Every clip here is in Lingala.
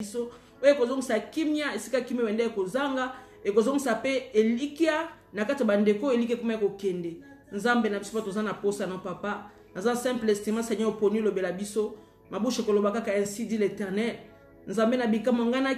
biso oyo kozongisa kimia esika kimia wende kozanga ekozongisa pe elikia na kati bandeko elike kuma kokende nzambe na biso toza na posa na papa naza simple estima Seigneur oponi lobela biso mabushe koloba kaka ainsi dit l'Éternel nzambe na bikama ngana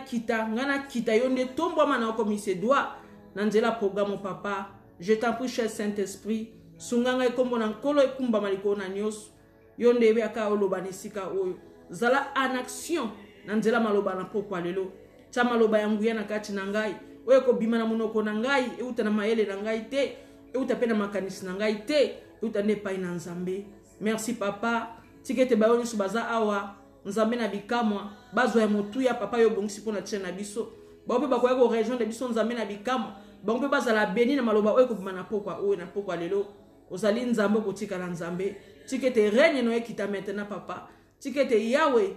kita yonde tombwama na okomisi doit na nzela programme papa je t'en prie cher Saint-Esprit sunganga ekombo na nkolo ekumba maliko na nyos yonde ebe aka oloba nisika oyo zala en action na nzela maloba na pokwa lelo tia maloba ya nguya na kati na ngai oyo kobima na monoko na ngai euta na mayele na ngai te euta pe na makanisi na ngai te euta nde pai na nzambe merci papa tikete bayo nyonso baza awa nzambe na bikamwa bazwa ya motuya papa yo bongisi mpona tia na biso bao mpe bakoya ko région de biso nzambe na bikamwa bango mpe bazala beni na maloba oyo kobima na pokwa oyo na pokwa lelo ozali nzambe kotikala nzambe tikete règne no ekita maintenant papa tikete Yahweh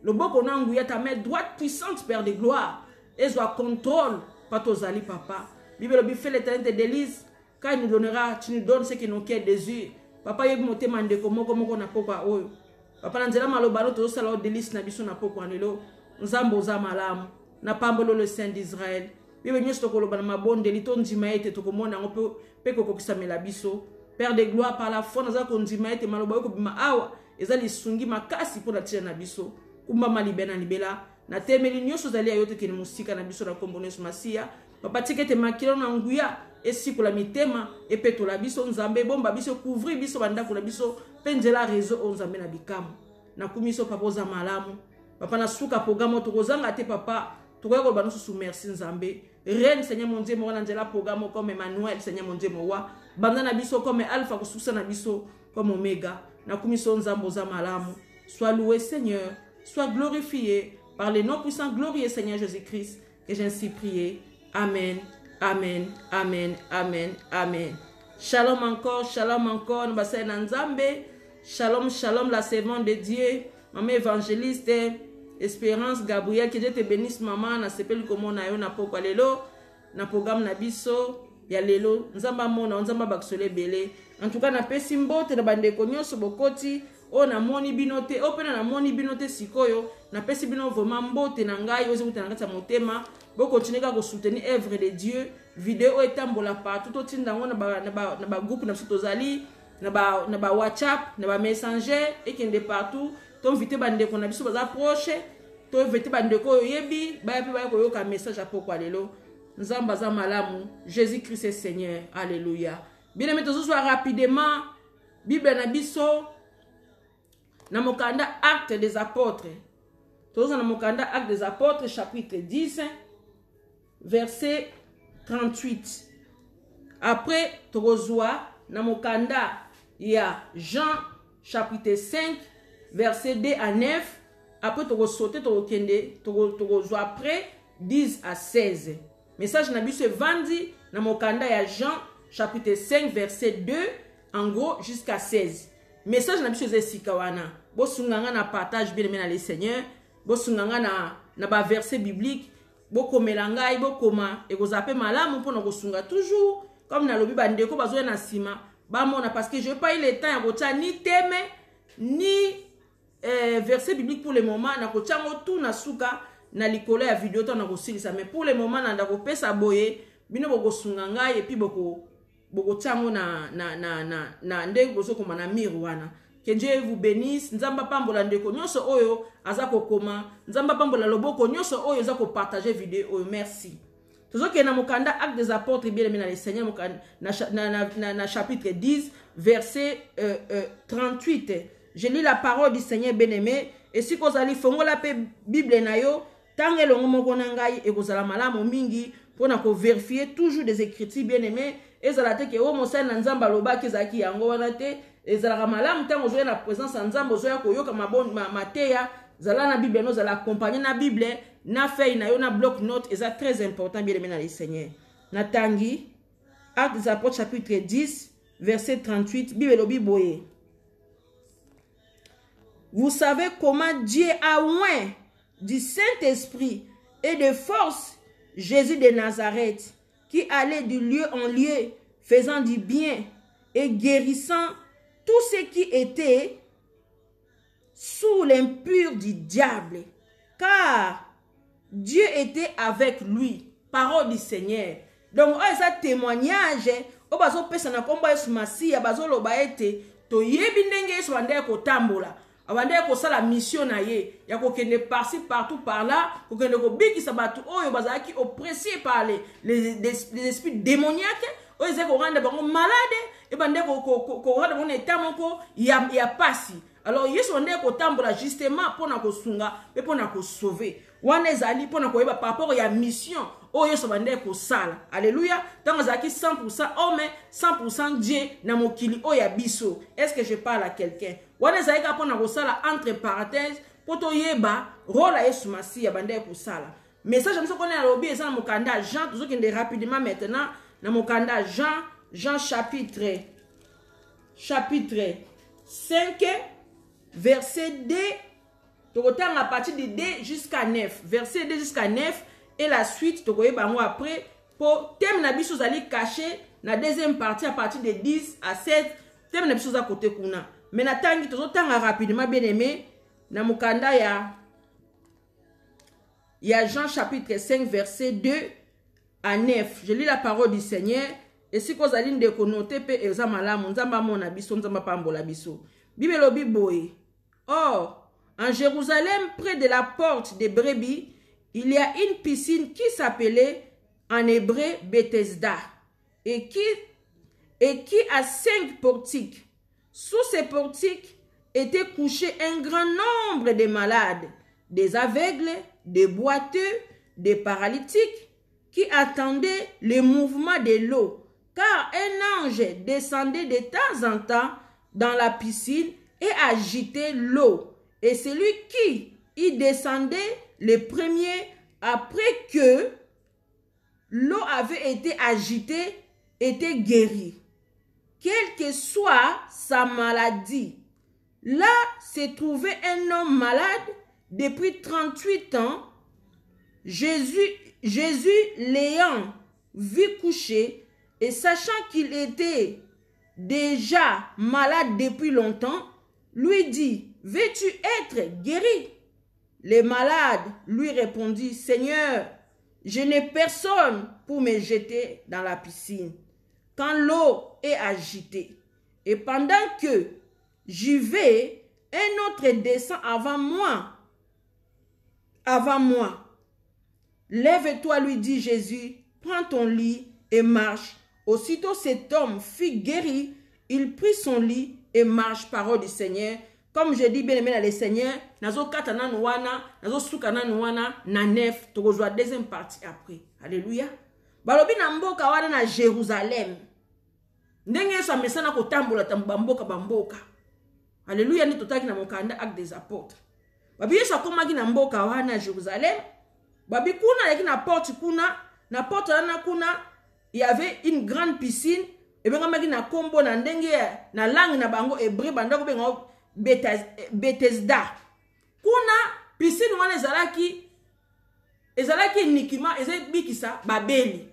loboko na nguya ta main droite puissante Père de gloire ezwa contrôle patozali papa Bible bi fait l'éternel te délise quand il nous donnera tu nous donnes ce que nos cœurs désirent papa yebi motema ndeko moko na pokwa oyo papa na nzela maloba no tozosala o délice na biso na pokwa lelo nzambe oza malamu na pambolo le Saint d'Israël Bible nyonso tokoloba na mabondeli tondima ete tokomona yango mpe kokokisamela biso Père de gloire par la foi naza kondima ete maloba oyo kobima awa eza lisungi makasi mpo na tia na biso kumbama libena libela na temeli nyonso zali ya yote kene musika na biso na kombo nyonso masiya papa tikete makilo na nguya esikola mitema epetola biso nzambe bomba biso couvrir biso bandako na biso penjela réseau o nzambe na bikamu na kumiso papa oza malamu papa na suka programme tokozanga te papa tokoya koloba noso sous merci nzambe reine Seigneur mon Dieu mo na nzela programme comme Emmanuel Seigneur mon Dieu mowa banda na biso comme alpha kususa na biso comme omega na kumiso nzambe oza malamu sois loué Seigneur sois glorifié par les noms puissants glorieux Seigneur Jésus-Christ que j'ai ainsi prié. Amen, amen, amen, amen, amen. Shalom encore, nous bassin Nzambe. Shalom, shalom, la servante de Dieu, maman évangéliste, Espérance Gabriel, que Dieu te bénisse maman, na sepel comme na yo na pokwa lelo, na programme na biso, ya lelo, nzamba mona, nzamba baksole belé. En tout cas, na pesi mbote na bandeko nyonso bokoti, o na moni binote, o pena na moni binote sikoyo, na pesi bino vraiment mbote na ngai, oze kuta na kati ya motema, bo continuer ka ko soutenir œuvre de Dieu, vidéo etambola partout, to tinda ngo na ba groupe na sitozali, na ba WhatsApp, na ba Messenger, et kende partout, to inviter bandeko na biso baza proche, to inviter bandeko yebi, ba pe ba ko yoka message apoko lelo. Nzamba za malamu, Jésus-Christ est Seigneur. Alléluia. Bien aimé, tout soit rapidement, Bible na biso, na mokanda Actes des Apôtres. Tout na mokanda Actes des Apôtres, chapitre 10, verset 38. Après, tozwa na mokanda ya Jean, chapitre 5, verset 2 à 9. Après, tozwa sauter, tozwa après 10 à 16. Message na biso vandi na mokanda ya Jean chapitre 5 verset 2 en gros jusqu'à 16. Message na biso zesika wana. Bo sunganga na partage bien na le Seigneur. Bo sunganga na ba verset biblique. Bo komela ngai bo koma e kozape malamu mpona kosunga toujours comme na lobi bandeko bazoya na sima. Ba mona parce que je pas eu le temps ya kotia ni thème ni verset biblique pour le moment na kotia ngo tout na suka. Na likolo ya vidéo to na kosilisa mais pour le moment na ndako pesa boye bino boko sunga ngai et puis boko tiango na ndenge boso koma na mirwana que Dieu vous bénisse nzamba pambola ndeko nyonso oyo azako koma nzamba pambola loboko nyonso oyo azako partager vidéo oyo merci tozoke na mokanda Actes des Apôtres bien aimé na le Seigneur na chapitre 10 verset 38 je lis la parole du Seigneur bien-aimé et si kozali fongola pe Bible na yo tangue longo moko na ngai ekozala malamu mingi pona ko vérifier toujours des écritures bien-aimés ezala te ke o mosala na nzamba lobaki ezaki yango wana te ezala malamu tango zoya na présence ya nzamba zoya koyoka mateya zala na Bible no zala accompagner na Bible na feuille na yo na bloc note eza très important bien-aimé na le Seigneur na tangi Actes des Apôtres chapitre 10 verset 38 Bible lobi boye. Vous savez comment Dieu a oint du Saint-Esprit et de force Jésus de Nazareth, qui allait de lieu en lieu, faisant du bien et guérissant tous ceux qui étaient sous l'impure du diable, car Dieu était avec lui. Parole du Seigneur. Donc, ça témoignage, o bazo pesa na kombo Yesu Masiya bazo loba ete to yebi ndenge Yesu wande ko tambola. Awande ko sala mission na ye. Ya ko kende par-ci partout par là, ko kende ko bikisa batu oyo bazaki oppressé par les esprits démoniaques. Oyo ze ko rendre bango malade et bande ko rendre mon état moko ya pasi. Alors Yesu wande ko tambola justement pour na ko sunga et pour na ko sauver. Wane zali pour na ko yeba par rapport ya mission. Oh, Yesu bande ko sala. Alléluia. Tant zaki 100% homme, 100% Dieu na mokili o ya biso. Est-ce que je parle à quelqu'un? Wane zali ka pona ko sala entre parenthèses pour to yeba rôle à Yesu Masiya bande ko sala. Message je me connais à lobby ça mokanda Jean, toujours qui est rapidement maintenant na mokanda Jean chapitre 5 verset 2 tokotan à partir de 2 jusqu'à 9. Verset 2 jusqu'à 9. Et la suite, tu connais après, pour thème na biso zali caché, na deuxième partie à partir de 10 à 7, thème na biso za côté kuna. Mais na tangi tozo tanga rapidement bien aimé, na mukanda ya Jean chapitre 5 verset 2 à 9. Je lis la parole du Seigneur et si ko zali ndeko noter pe eza malamu nzamba mona biso nzamba pambola biso. Bibelo biboye. Or, en Jérusalem près de la porte des brebis, il y a une piscine qui s'appelait en hébreu Bethesda et qui a 5 portiques. Sous ces portiques étaient couchés un grand nombre de malades, des aveugles, des boiteux, des paralytiques qui attendaient le mouvement de l'eau, car un ange descendait de temps en temps dans la piscine et agitait l'eau. Et celui qui y descendait le premier, après que l'eau avait été agitée, était guéri. Quelle que soit sa maladie. Là se trouvait un homme malade depuis 38 ans. Jésus l'ayant vu coucher et sachant qu'il était déjà malade depuis longtemps, lui dit, veux-tu être guéri? Le malade lui répondit, Seigneur, je n'ai personne pour me jeter dans la piscine quand l'eau est agitée. Et pendant que j'y vais, un autre descend avant moi. Lève-toi, lui dit Jésus, prends ton lit et marche. Aussitôt cet homme fut guéri, il prit son lit et marche, parole du Seigneur. Comme je dis bien aimé dans le Seigneur, nazo katana nouana, nazo soukana nouana, na nef, to rejoint deuxième partie après. Alléluia. Balobi na mboka wana na Jérusalem. Ndenge so mesana ko tambola tambamboka bamboka. Alléluia ni totaki na mokanda acte des apôtres. Babi yeso akomaki na mboka wana na Jérusalem. Babi kuna yaki na porte kuna, na porte wana kuna, il y avait une grande piscine. Et bien kamaki na kombo na ndenge na langue na bango hébreu bandako bengo Bethesda. Kuna piscine wana ezalaki nikima ezebikisa babeli.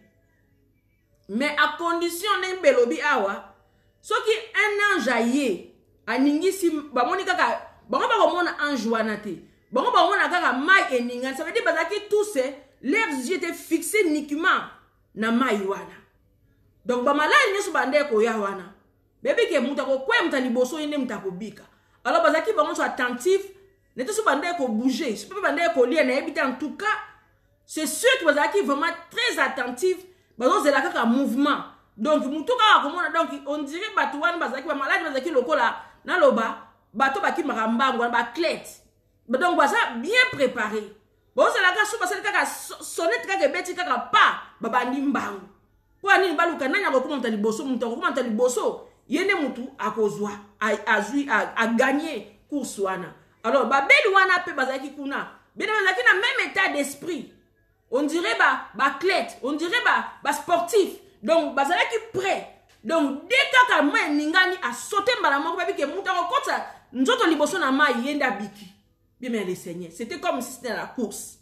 Mais à condition n'embelobi awa soki un ange aye aningisi bamoni kaka bango bakomona ange wana te. Bango bakomona kaka mai eninga. Ça veut dire bazaki tous leurs yeux étaient fixés uniquement na mai wana. Donc bamalai nyesu bande ko ya wana. Bébé ke muta ko kwa muta liboso yende muta ko bika. Alors bazaki bango so attentif, n'était so bande ko bouger. Si pas bande ko lien na habiter en tout cas, c'est sûr que bazaki vraiment très attentif. Bazo zela kaka mouvement. Donc mutuka komona donc on dirait batu wana bazaki ba malade bazaki lokola na loba bato baki marambango ba clete. Donc baza bien préparé. Bon zela ka so basali kaka sonnette kaka beti kaka pa babandi mbango. Kwa nini baluka nanya ko komanta liboso mutu ko komanta liboso yene mutu akozwa a gagner course wana. Alors babeli wana pe bazaki kuna. Bena bazaki na même état d'esprit. On dirait clete, on dirait sportif. Donc bazalaki prêt. Donc dès que moi ningani a sauté mbala moko babi ke muta ko kota nzoto liboso na mai yenda biki. Bien mais le Seigneur, c'était comme si c'était la course.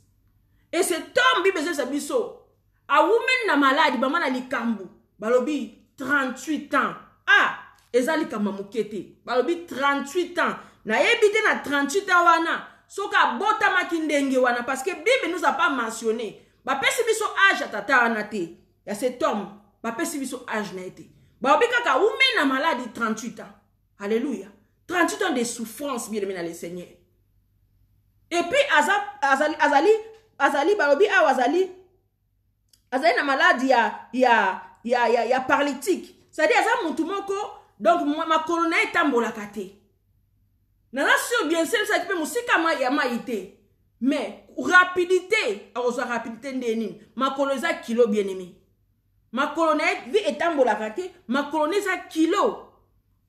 Et cet homme bi besoin sabiso. A woman na malade ba mana likambu. Balobi 38 ans. Ah, ezali kama mukete. Balobi 38 ans. Na yebite na 38 ans wana. soka botama kindenge wana parce que Bible nous a pas mentionné. Ba pesi biso âge atata wana te. Ya cet homme, ba pesi biso âge na été. Ba obikaka ume na maladie 38 ans. Alléluia. 38 ans de souffrance bien aimé dans le Seigneur. Et puis azali balobi a azali na maladie ya paralytique. C'est-à-dire aza mutu moko donc ma colonne etambola kate. Nana sur bien sûr ça qui peut musika ma ya maïté. Mais rapidité, aozo rapidité ndeni. Ma colonne za kilo bien aimé. Ma colonne vi etambola kate, ma colonne za kilo.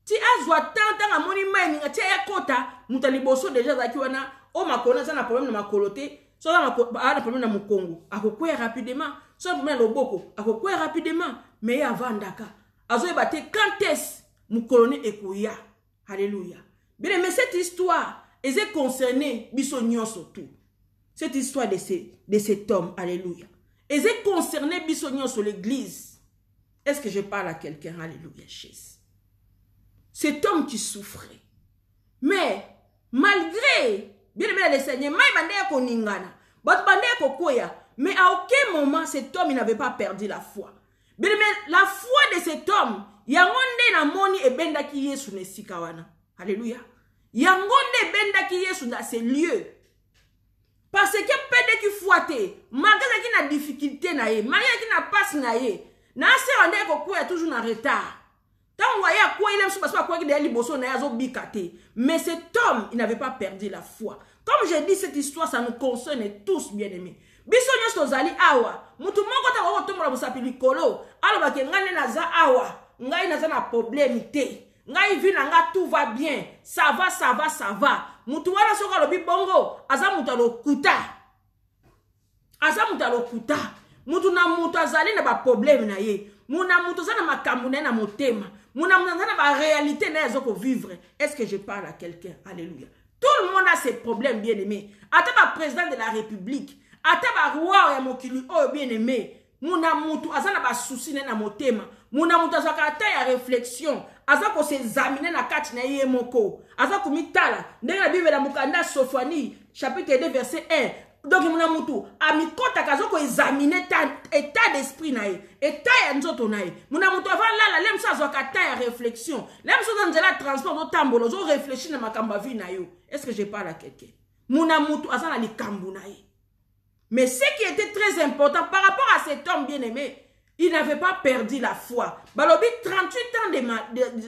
Ti azwa tant à moni mai nga ti ya kota mutali boso déjà za ki wana o ma colonne za na problème na makolote. So na problème na mukongo. Akokwe rapidement. So problème loboko, akokwe rapidement. Mais avandaka. Azo ebate quand est-ce mukolone ekoya. Alléluia. Bien mais cette histoire est concernée biso nyonso tout. Cette histoire de cet homme, alléluia. Est concernée biso nyonso l'église. Est-ce que je parle à quelqu'un? Alléluia, Jésus. Cet homme qui souffrait. Mais malgré bien aimé le Seigneur, mais à aucun moment cet homme n'avait pas perdu la foi. Bien aimé, la foi de cet homme, yangonde na moni e benda ki Yesu ne sikawana. Alléluia. Yangonde benda ki Yesu dans ces lieux. Parce que pede qui fouate, malgré qui na difficulté na ye, malgré qui na passe na ye, na se rende ko ko toujours en retard. Tant voyez à quoi il aime parce quoi qu'il est liboso na yazo bikate. Mais cet homme, il n'avait pas perdu la foi. Comme j'ai dit, cette histoire, ça nous concerne tous, bien-aimés. Biso nyoso zali awa, mutu moko ta ko tombola musapili kolo, alo ba ke ngane na za awa, ngai na za na problème te. Ngai vi na nga tout va bien, ça va. Mutu wana soka lobi bongo, aza mutu alokuta. Mutu na mutu azali na ba problème na ye. Muna mutu za na makambu na motema. Muna mutu za na ba réalité na ezoko vivre. Est-ce que je parle à quelqu'un? Alléluia. Tout le monde a ses problèmes, bien-aimés. Ata ba président de la République, ata ba roi ya mokili oh bien-aimé. Muna mutu azana ba souci na motema. Muna mutu azaka ata ya réflexion. Azako se examiner na kati na ye moko. Azako mitala. Ndenge na Bible na mukanda Sophanie chapitre 2 verset 1. Donc muna mutu amikota kazoko examiner état d'esprit na ye. État ya nzoto na ye. Muna mutu avant la lemsa azaka ata ya réflexion. Lemsa nzela transport do tambolo zo réfléchir na makamba vie na yo. Est-ce que je parle à quelqu'un? Muna mutu azana likambu na ye. Mais ce qui était très important par rapport à cet homme bien-aimé, il n'avait pas perdu la foi. Balobi 38 ans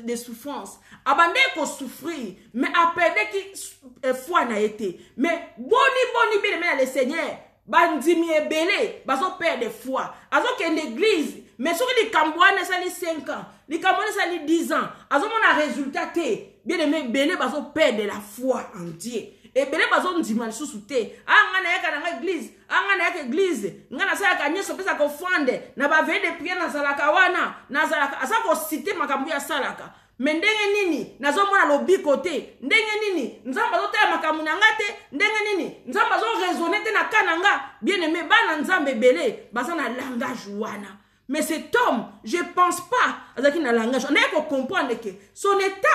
de souffrance. Abandé ko souffrir, mais a perdu qui foi n'a été. Mais boni bien-aimé le Seigneur, bandimi ebele, bazo perdre de foi. Azo que l'église, mais sur les Cambouanes ça les 5 ans, les Cambouanes ça les 10 ans. Azo mon résultat té, bien-aimé belé bazo perdre la foi en Dieu. Et belé bazo ndima sous té. Ah ngana yaka na église, ah ngana yaka église, ngana sa yaka nyeso pesa ko fande, na ba veille de prière na salaka wana, na salaka asa ko citer makambu ya salaka. Mais ndenge nini nazo mona lobi côté, ndenge nini nzamba zo tela makambu na ngate, ndenge nini nzamba zo raisonner te na kananga, bien-aimé bana nzambe belé, basa na langage wana. Mais cet homme, je ne pense pas à ce qu'il a un langage. On a comprendre que son état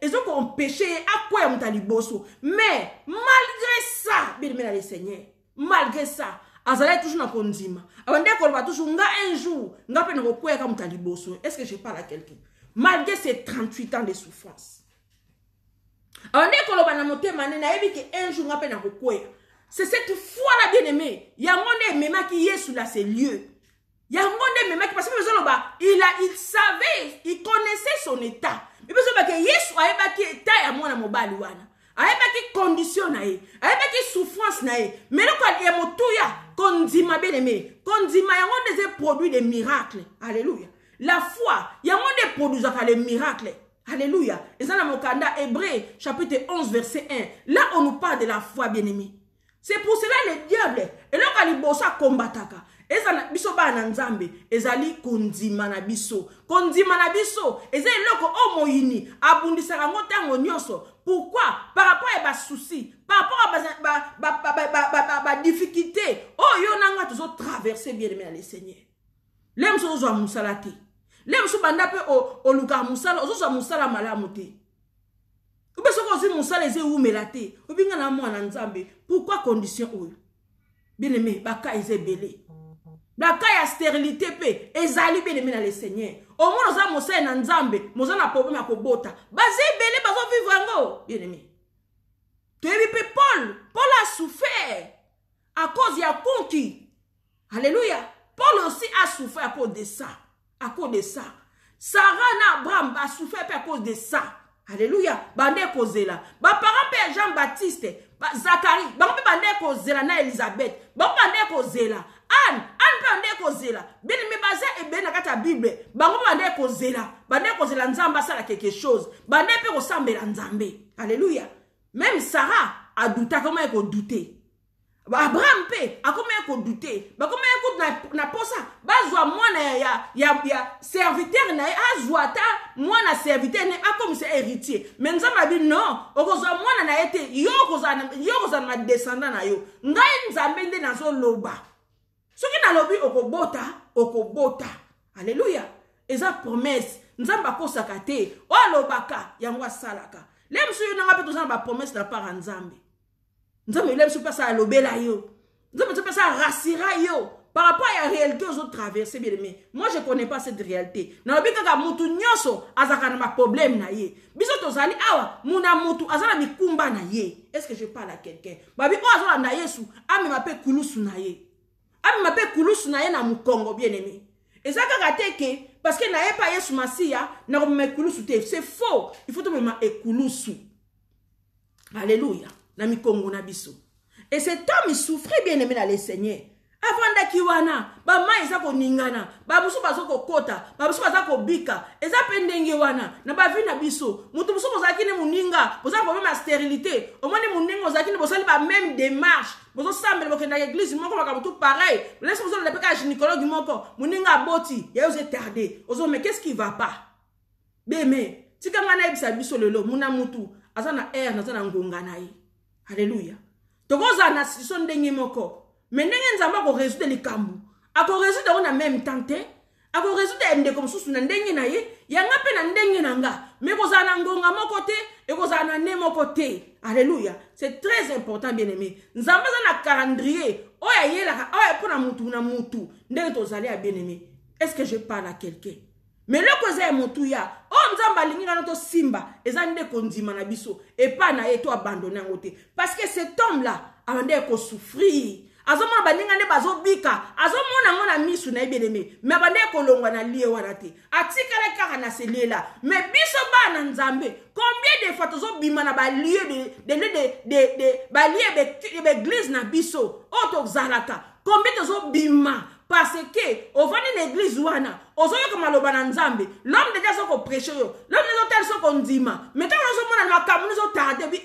ils ont péché à quoi il a liboso. Mais malgré ça, bien aimé le Seigneur, malgré ça, azala toujours na konzima. Abande ko ba toujours nga un jour, nga pe na ko kwa ka mutaliboso. Est-ce que je parle à quelqu'un? Malgré ces 38 ans de souffrance. Abande ko ba na motema na yebi que un jour nga pe na ko kwa. C'est cette foi là bien aimé. Ya monde mema ki Yesu là ces lieux. Il y a un monde même qui parce que il savait, il connaissait son état. Mais parce que Yesu a pas état ya mwana mobali wana. A pas condition na ye, a pas souffrance na ye. Mais le quoi ya motuya kondima bien aimé. Kondima ya monde des produits des miracles. Alléluia. La foi, il y a monde produit les miracles. Alléluia. Et ça dans mon kanda Hébreu chapitre 11 verset 1. Là on nous parle de la foi bien aimé. C'est pour cela le diable et là quand il bossa combataka. Ezana biso ba na nzambe ezali kondima na biso ezali loko o moyini abundisaka ngotango nyonso. Pourquoi? Par rapport à ba souci, par rapport à ba difficulté oh yo nanga toujours traverser bien aimé le Seigneur. Lem so zo musalati lem so banda pe o luka musala zo musala malamu te. Obe soko ozwi musala eze umela te. Obinga na mwana nzambe. Pourquoi condition oyo? Bien aimé, baka eze belé. Baka ya stérilité pe ezali bien aimé na le Seigneur. Au moins oza musala na nzambe, moza na problème ya kobota. Baze belé bazo vivre yango, bien aimé. Tu es pe Paul a souffert à cause ya konki. Alléluia. Paul aussi a souffert à cause de ça. À cause de ça. Sarah na Abraham a souffert à cause de ça. Alléluia. Bande kozela. Ba parents père Jean-Baptiste, Zacharie, bande kozela na Elisabeth. Bande kozela. Anne bande kozela. Bien me baza e ben na kata Bible. Bande kozela nzamba sala quelque chose. Bande pe kosambela nzambe. Alléluia. Même Sarah a douté comment elle a douté. Abraham pe a comment elle a douté. Ba comment elle na posa. Ba zwa mwana ya serviteur na azwata mwana serviteur ne a comme c'est héritier. Mais nzamba bi non, okozwa mwana na ete yo kozana ma descendant na yo. Ngai nzambe nde nazo loba. Soki na lobi okobota. Alléluia. Eza promesse. Nzamba kosaka te. O lobaka yango salaka. Lem su yon nga pe tozana ba promesse na part nzambe. Nzambe lem su pasa lobela yo. Nzambe su pasa rassira yo. Par rapport à la réalité aux autres traversées, bien aimé. Moi je connais pas cette réalité. Na lobi kaka mutu nyoso azaka na ma problème na ye. Biso tozali awa muna mutu azana mikumba na ye. Est-ce que je parle à quelqu'un? Babi o azana na yesu ami ma pe kulusu na ye. Ami ma pe kulusu na ye na mukongo, bien aimé. Et ça que parce que na pas yesu masia na me kulusu te. C'est faux. Il faut te me ekulusu. Alléluia. Na mi kongo na biso. Et cet homme il souffrait, bien aimé dans le Seigneur. Avant d'akiwana, ba ma ezako ningana, ba musu bazoko kota, ba musu bazako bika, eza pendenge wana, na ba vi na biso. Mutu musu bozaki ne muninga, bozako problème à stérilité. Au moins ne muninga bozaki ne bozali ba même démarche. Bozo sambele bokenda église moko baka tout pareil. Laisse vous le péka gynécologue moko, muninga boti, ya ose tardé. Ozo mais qu'est-ce qui va pas? Beme, tika ngana ebisa biso lelo, muna mutu, azana air na zana ngonga na ye. Alléluia. Tokoza na sison ndenge moko. Mais n'engen nzamba ko résoudre les kambu. Ako résoudre on a même tenté. Ako résoudre ende comme sous na ndenge na ye. Yanga pe na ndenge na nga. Mais ko za na ngonga moko te et ko za na ne moko te. Alléluia. C'est très important, bien aimé. Nzamba za na calendrier. Oya yela oya pona mutu na mutu. Ndenge to zali a bien aimé. Est-ce que je parle à quelqu'un? Mais le cause est mutu ya. Oh nzamba lingi na to simba. Ezande kondima na biso. Et pas na ye to abandonner ngote. Parce que cet homme là a ande ko souffrir. Azoma baninga ne bazo bika azomona ngona misu na ebeleme me bande kolongwa na lié wana te atikala kaka na selela mais biso bana nzambe combien de fois tozo bima na ba lié de ba lié de église na biso auto zalaka combien tozo bima parce que au vani l'église wana ozoyo comme maloba na nzambe l'homme déjà soko prêcher yo l'homme ne tel soko ndima mais tant ozomona na makamu zo tarde bi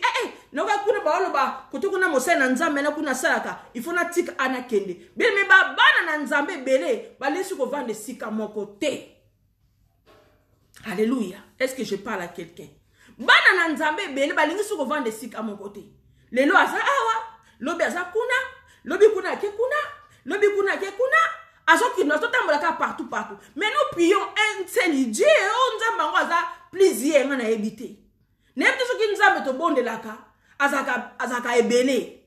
noka kuna ba oloba koto kuna mosai na nzambe na kuna salaka il faut na tika ana kende bien mais ba bana na nzambe belé ba lesu ko vendre sika moko te. Alléluia. Est-ce que je parle à quelqu'un? Bana na nzambe belé ba lingi su ko vendre sika moko te. Lelo aza awa lobi aza kuna lobi kuna ke kuna lobi kuna ke kuna azoki no totambola ka partout mais nous prions un seul Dieu on nzamba ngaza plaisir ngana ebité nebte soki nzambe to bondelaka azaka ebele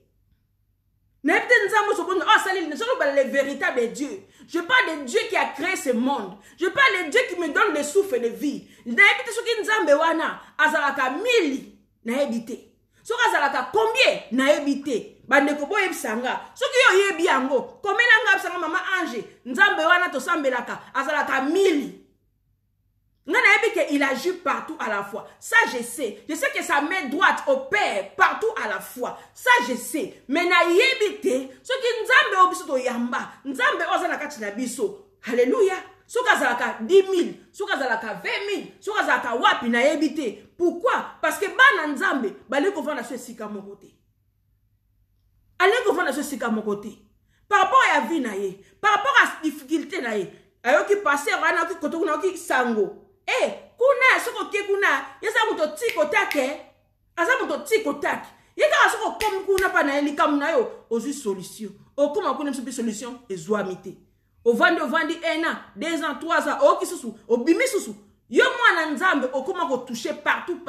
nebte nzambe so bonde oh salil ne solo le véritable Dieu. Je parle de Dieu qui a créé ce monde. Je parle de Dieu qui me donne le souffle de vie. Nebte soki nzambe wana azaka 1000 na ebité. Soki azalaka combien na ebité bandeko boye bisanga soki yo yebi yango komela nga bisanga mama Ange nzambe wana to sambelaka azalaka 1000 ngana yebi que il agit partout à la fois. Ça je sais que sa main droite opère partout à la fois. Ça je sais mais na yebi te soki nzambe obiso to yamba nzambe ozana kati na biso. Alléluia. Soki azalaka 10 000 soki azalaka 20 000 soki azalaka wapi na yebi te. Pourquoi? Parce que bana nzambe bali ko vana so sika moko te. Allez ko vana so sika moko te. Par rapport à la vie na ye, par rapport à difficulté na ye, ayo ki passer wana ki koto kuna ki sango. Kuna soko ke kuna, yesa muto tiko take, asa muto tiko take. Yeka soko kom kuna pa na elika muna yo, ozu solution. O koma kuna msupi solution ezwamite. O vandi 1 an, 2 ans, 3 ans, o ki susu, o bimi susu. Yo mwana nzambe okoma ko toucher partout.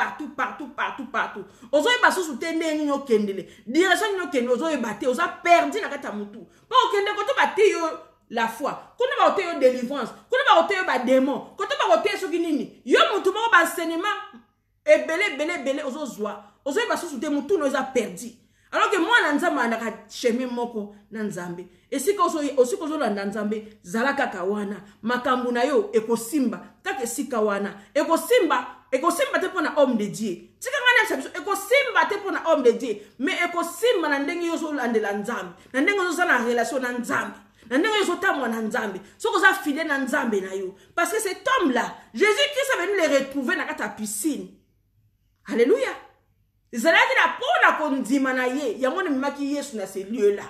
Ozo yeba susu te ndenge nyo kendele. Direction nyo kendele ozo yeba te oza perdu na kata mutu. Pa okende koto ba te yo la foi. Kono ba ote yo délivrance. Kono ba ote yo ba démon. Koto ba ote soki nini. Yo mutu moko ba enseignement ebele ozo zwa. Ozo yeba susu te mutu no za perdu. Alors que moi nzambe andaka chemin moko na nzambe. Esika ozo landa nzambe zalaka kawana makambu na yo ekosimba kaka esika wana ekosimba te pona homme de Dieu. Tika ngana sabiso ekosimba te pona homme de Dieu, mais ekosimba na ndenge yo zo landela nzambe. Na ndenge yo zo na relation na nzambe. Na ndenge yo zo tamwa na nzambe. Soko za fidèle na nzambe na yo. Parce que cet homme là, Jésus-Christ est venu le retrouver na kata piscine. Alléluia. Zalaki na pona kondima na ye, yango ne maki Yesu na ce lieu là.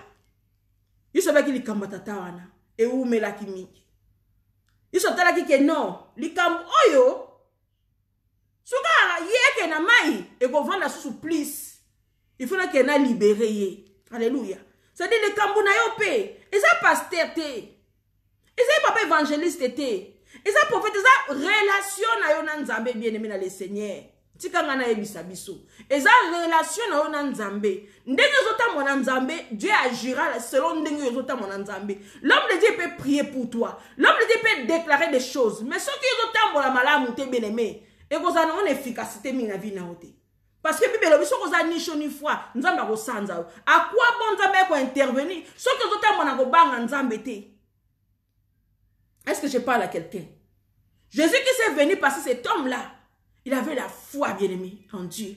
Yesu abaki likambo tata wana, e umelaki mingi. Yesu atalaki ke non, likambo oyo, suka yeke na mai, e ko vanda susu plus. Il faut que na libéré ye. Alléluia. Ça dit likambo na yo pe, eza pasteur te. Eza papa évangéliste te. Eza prophète, eza relation na yo na nzambe bien-aimé na le Seigneur. Tika ngana yebisa biso. Eza relation na yo na nzambe. Ndenge zota mona nzambe, Dieu agira selon ndenge zota mona nzambe. L'homme de Dieu peut prier pour toi. L'homme de Dieu peut déclarer des choses. Mais ce qui zota mona malamu te bien-aimé, et vous avez une efficacité mina vie na ote. Parce que Bible biso ko za ni shoni foi, nzambe ko sanza. À quoi bon nzambe ko intervenir? Ce que zota mona ko banga nzambe te. Est-ce que je parle à quelqu'un? Jésus qui s'est venu parce que cet homme-là, il avait la foi, bien-aimé, en Dieu.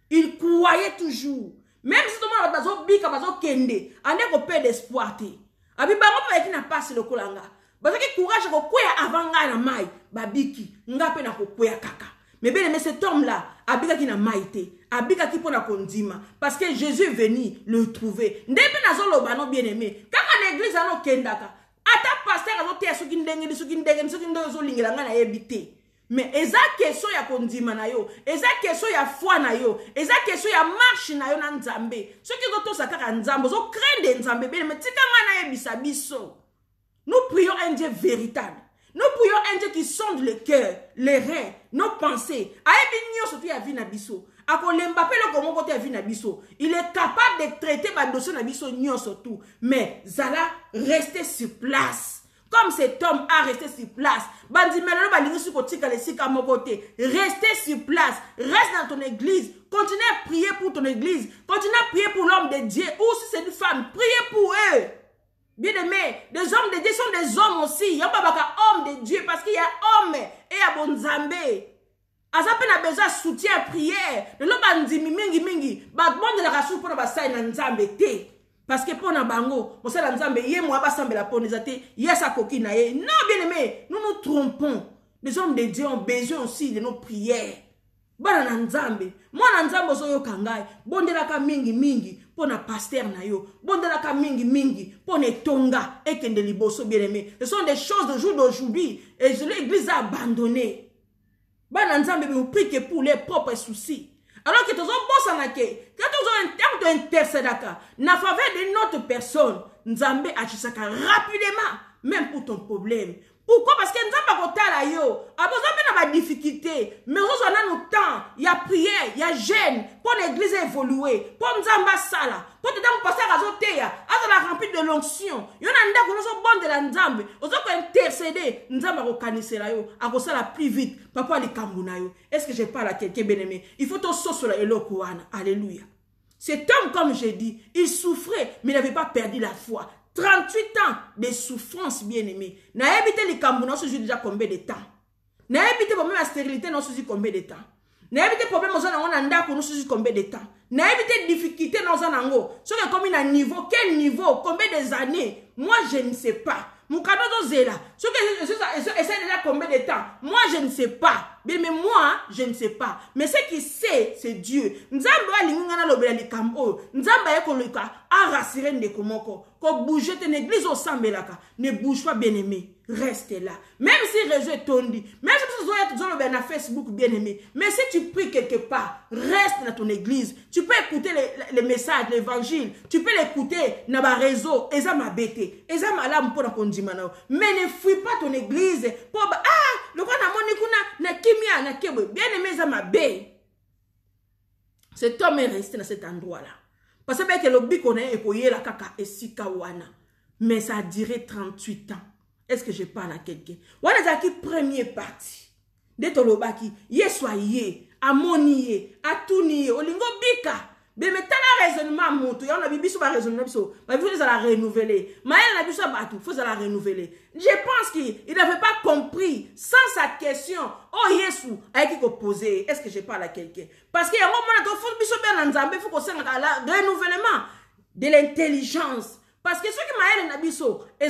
Il croyait toujours. Même si tout le monde a besoin kende, on est au peu d'espoir. Abi bango pa eki na passe le kolanga. Parce que courage ko kwea avant nga na mai, babiki, nga pe na ko kwea kaka. Mais bien-aimé, cet homme-là, abika ki na maïté, abika ki pona kondima, parce que Jésus est venu le trouver. Ndebe na zo lobano bien-aimé. Kaka l'église ano kendaka. Ata pasteur azo te suki ndenge zo lingela nga na yebite. Mais eza question ya kondima na yo, eza question ya foi na yo, eza question ya marche na yo na nzambe. Ce qui doit ça kaka nzambe, zo craindre nzambe bien, mais tika nga na yebisa biso. Nous prions un Dieu véritable. Nous prions un Dieu qui sonde le cœur, les reins, nos pensées. Ayebi nyoso tu ya vi na biso. Ako lemba pe lo komo kote ya vi na biso. Il est capable de traiter ba dossier na biso nyoso tout, mais zala rester sur place. Comme cet homme a resté sur place. Restez sur place. Reste dans ton église. Continue à prier pour ton église. Continue à prier pour l'homme de Dieu. Ou si c'est une femme, priez pour eux. Bien aimé, des hommes de Dieu sont des hommes aussi. Il y a pas homme de Dieu parce qu'il y a homme et il y a bon zambé. Azape na besoin soutien prière. Le l'homme dit mingi. Ba monde la rassure pour ba sa na nzambe te. Parce que pour na bango, on sait la nzambe yé moi ba sambe la ponezate, yesa koki na ye. Non bien aimé, nous nous trompons. Les hommes de Dieu ont besoin aussi de nos prières. Bana na nzambe, moi na nzambe zo yo kangai, bondelaka mingi pour na pasteur na yo, bondelaka mingi pour ne tonga et kende liboso bien aimé. Ce sont des choses de jour d'aujourd'hui et l'église a abandonné. Bana nzambe vous prie que pour les propres soucis. Alors que tu as un boss en accueil, quand tu as un terme d'intercédaka, na faveur de notre personne, Nzambe achisaka rapidement, même pour ton problème. Pourquoi? Parce que Nzambe kotala yo, a besoin de ma difficulté, mais on a nos temps, il y a prière, il y a jeûne, pour l'église évoluer, pour Nzamba sala, pour te donner passer à zoteya, à la remplir de l'onction. Yon a nda kono bon de la Nzambe, on doit intercéder, Nzamba ko kanisela yo, a ko sala plus vite, papa li kambuna yo. Est-ce que je parle à quelqu'un bien-aimé? Il faut te saucer la eloko wana. Alléluia. Cet homme, comme j'ai dit, il souffrait, mais il n'avait pas perdu la foi. 38 ans de souffrance, bien-aimé. N'a évité les Camerounais, on se dit déjà combien de temps. N'a évité le problème de la stérilité, on se dit combien de temps. N'a évité le problème de la on se dit combien de temps. N'a évité les difficultés dans un ango. Sur combien de niveau, quel niveau, combien des années. Moi, je ne sais pas. Mon cadeau de Zéla. Ce que essaie déjà combien de temps. Moi, je ne sais pas. Mais moi, je ne sais pas. Mais ce qui sait, c'est Dieu. Nzamba lingana lobela likambo. Nzamba yekoluka a rassuré ndekomoko. ko bouger ton église au sambelaka. Ne bouge pas, bien-aimé. Reste là. Même si réseau est tondi, même si tu es sur Facebook, bien-aimé, mais si tu pries quelque part, reste dans ton église. Tu peux écouter les messages, l'évangile. Tu peux l'écouter dans le réseau. Et ça m'a bêté. Et ça m'a l'air pour la condimano. Mais ne fuis pas ton église. Pour le roi n'a mon na kimia na kebe. Bien-aimé, ça m'a bêté. Cet homme est resté dans cet endroit-là. Parce que le bic on est la kaka et sikawana. Mais ça a duré 38 ans. Est-ce que je parle à quelqu'un? Voilà ça qui première partie. De tolobaki, ye soyez, à monier, à tout nier, au lingo bika. Mais t'as la raisonnement monte, y a un bibi sur la raisonnement, mais il faut la renouveler. Mais elle a dit ça batou, il faut la renouveler. Je pense qu'il n'avait pas compris, sans sa question, oh Yesu, avec qui poser, est-ce que je parle à quelqu'un? Parce qu'il y a un moment où il faut qu'on s'en le renouvellement de l'intelligence. Parce que ceux qui m'ont dit, ils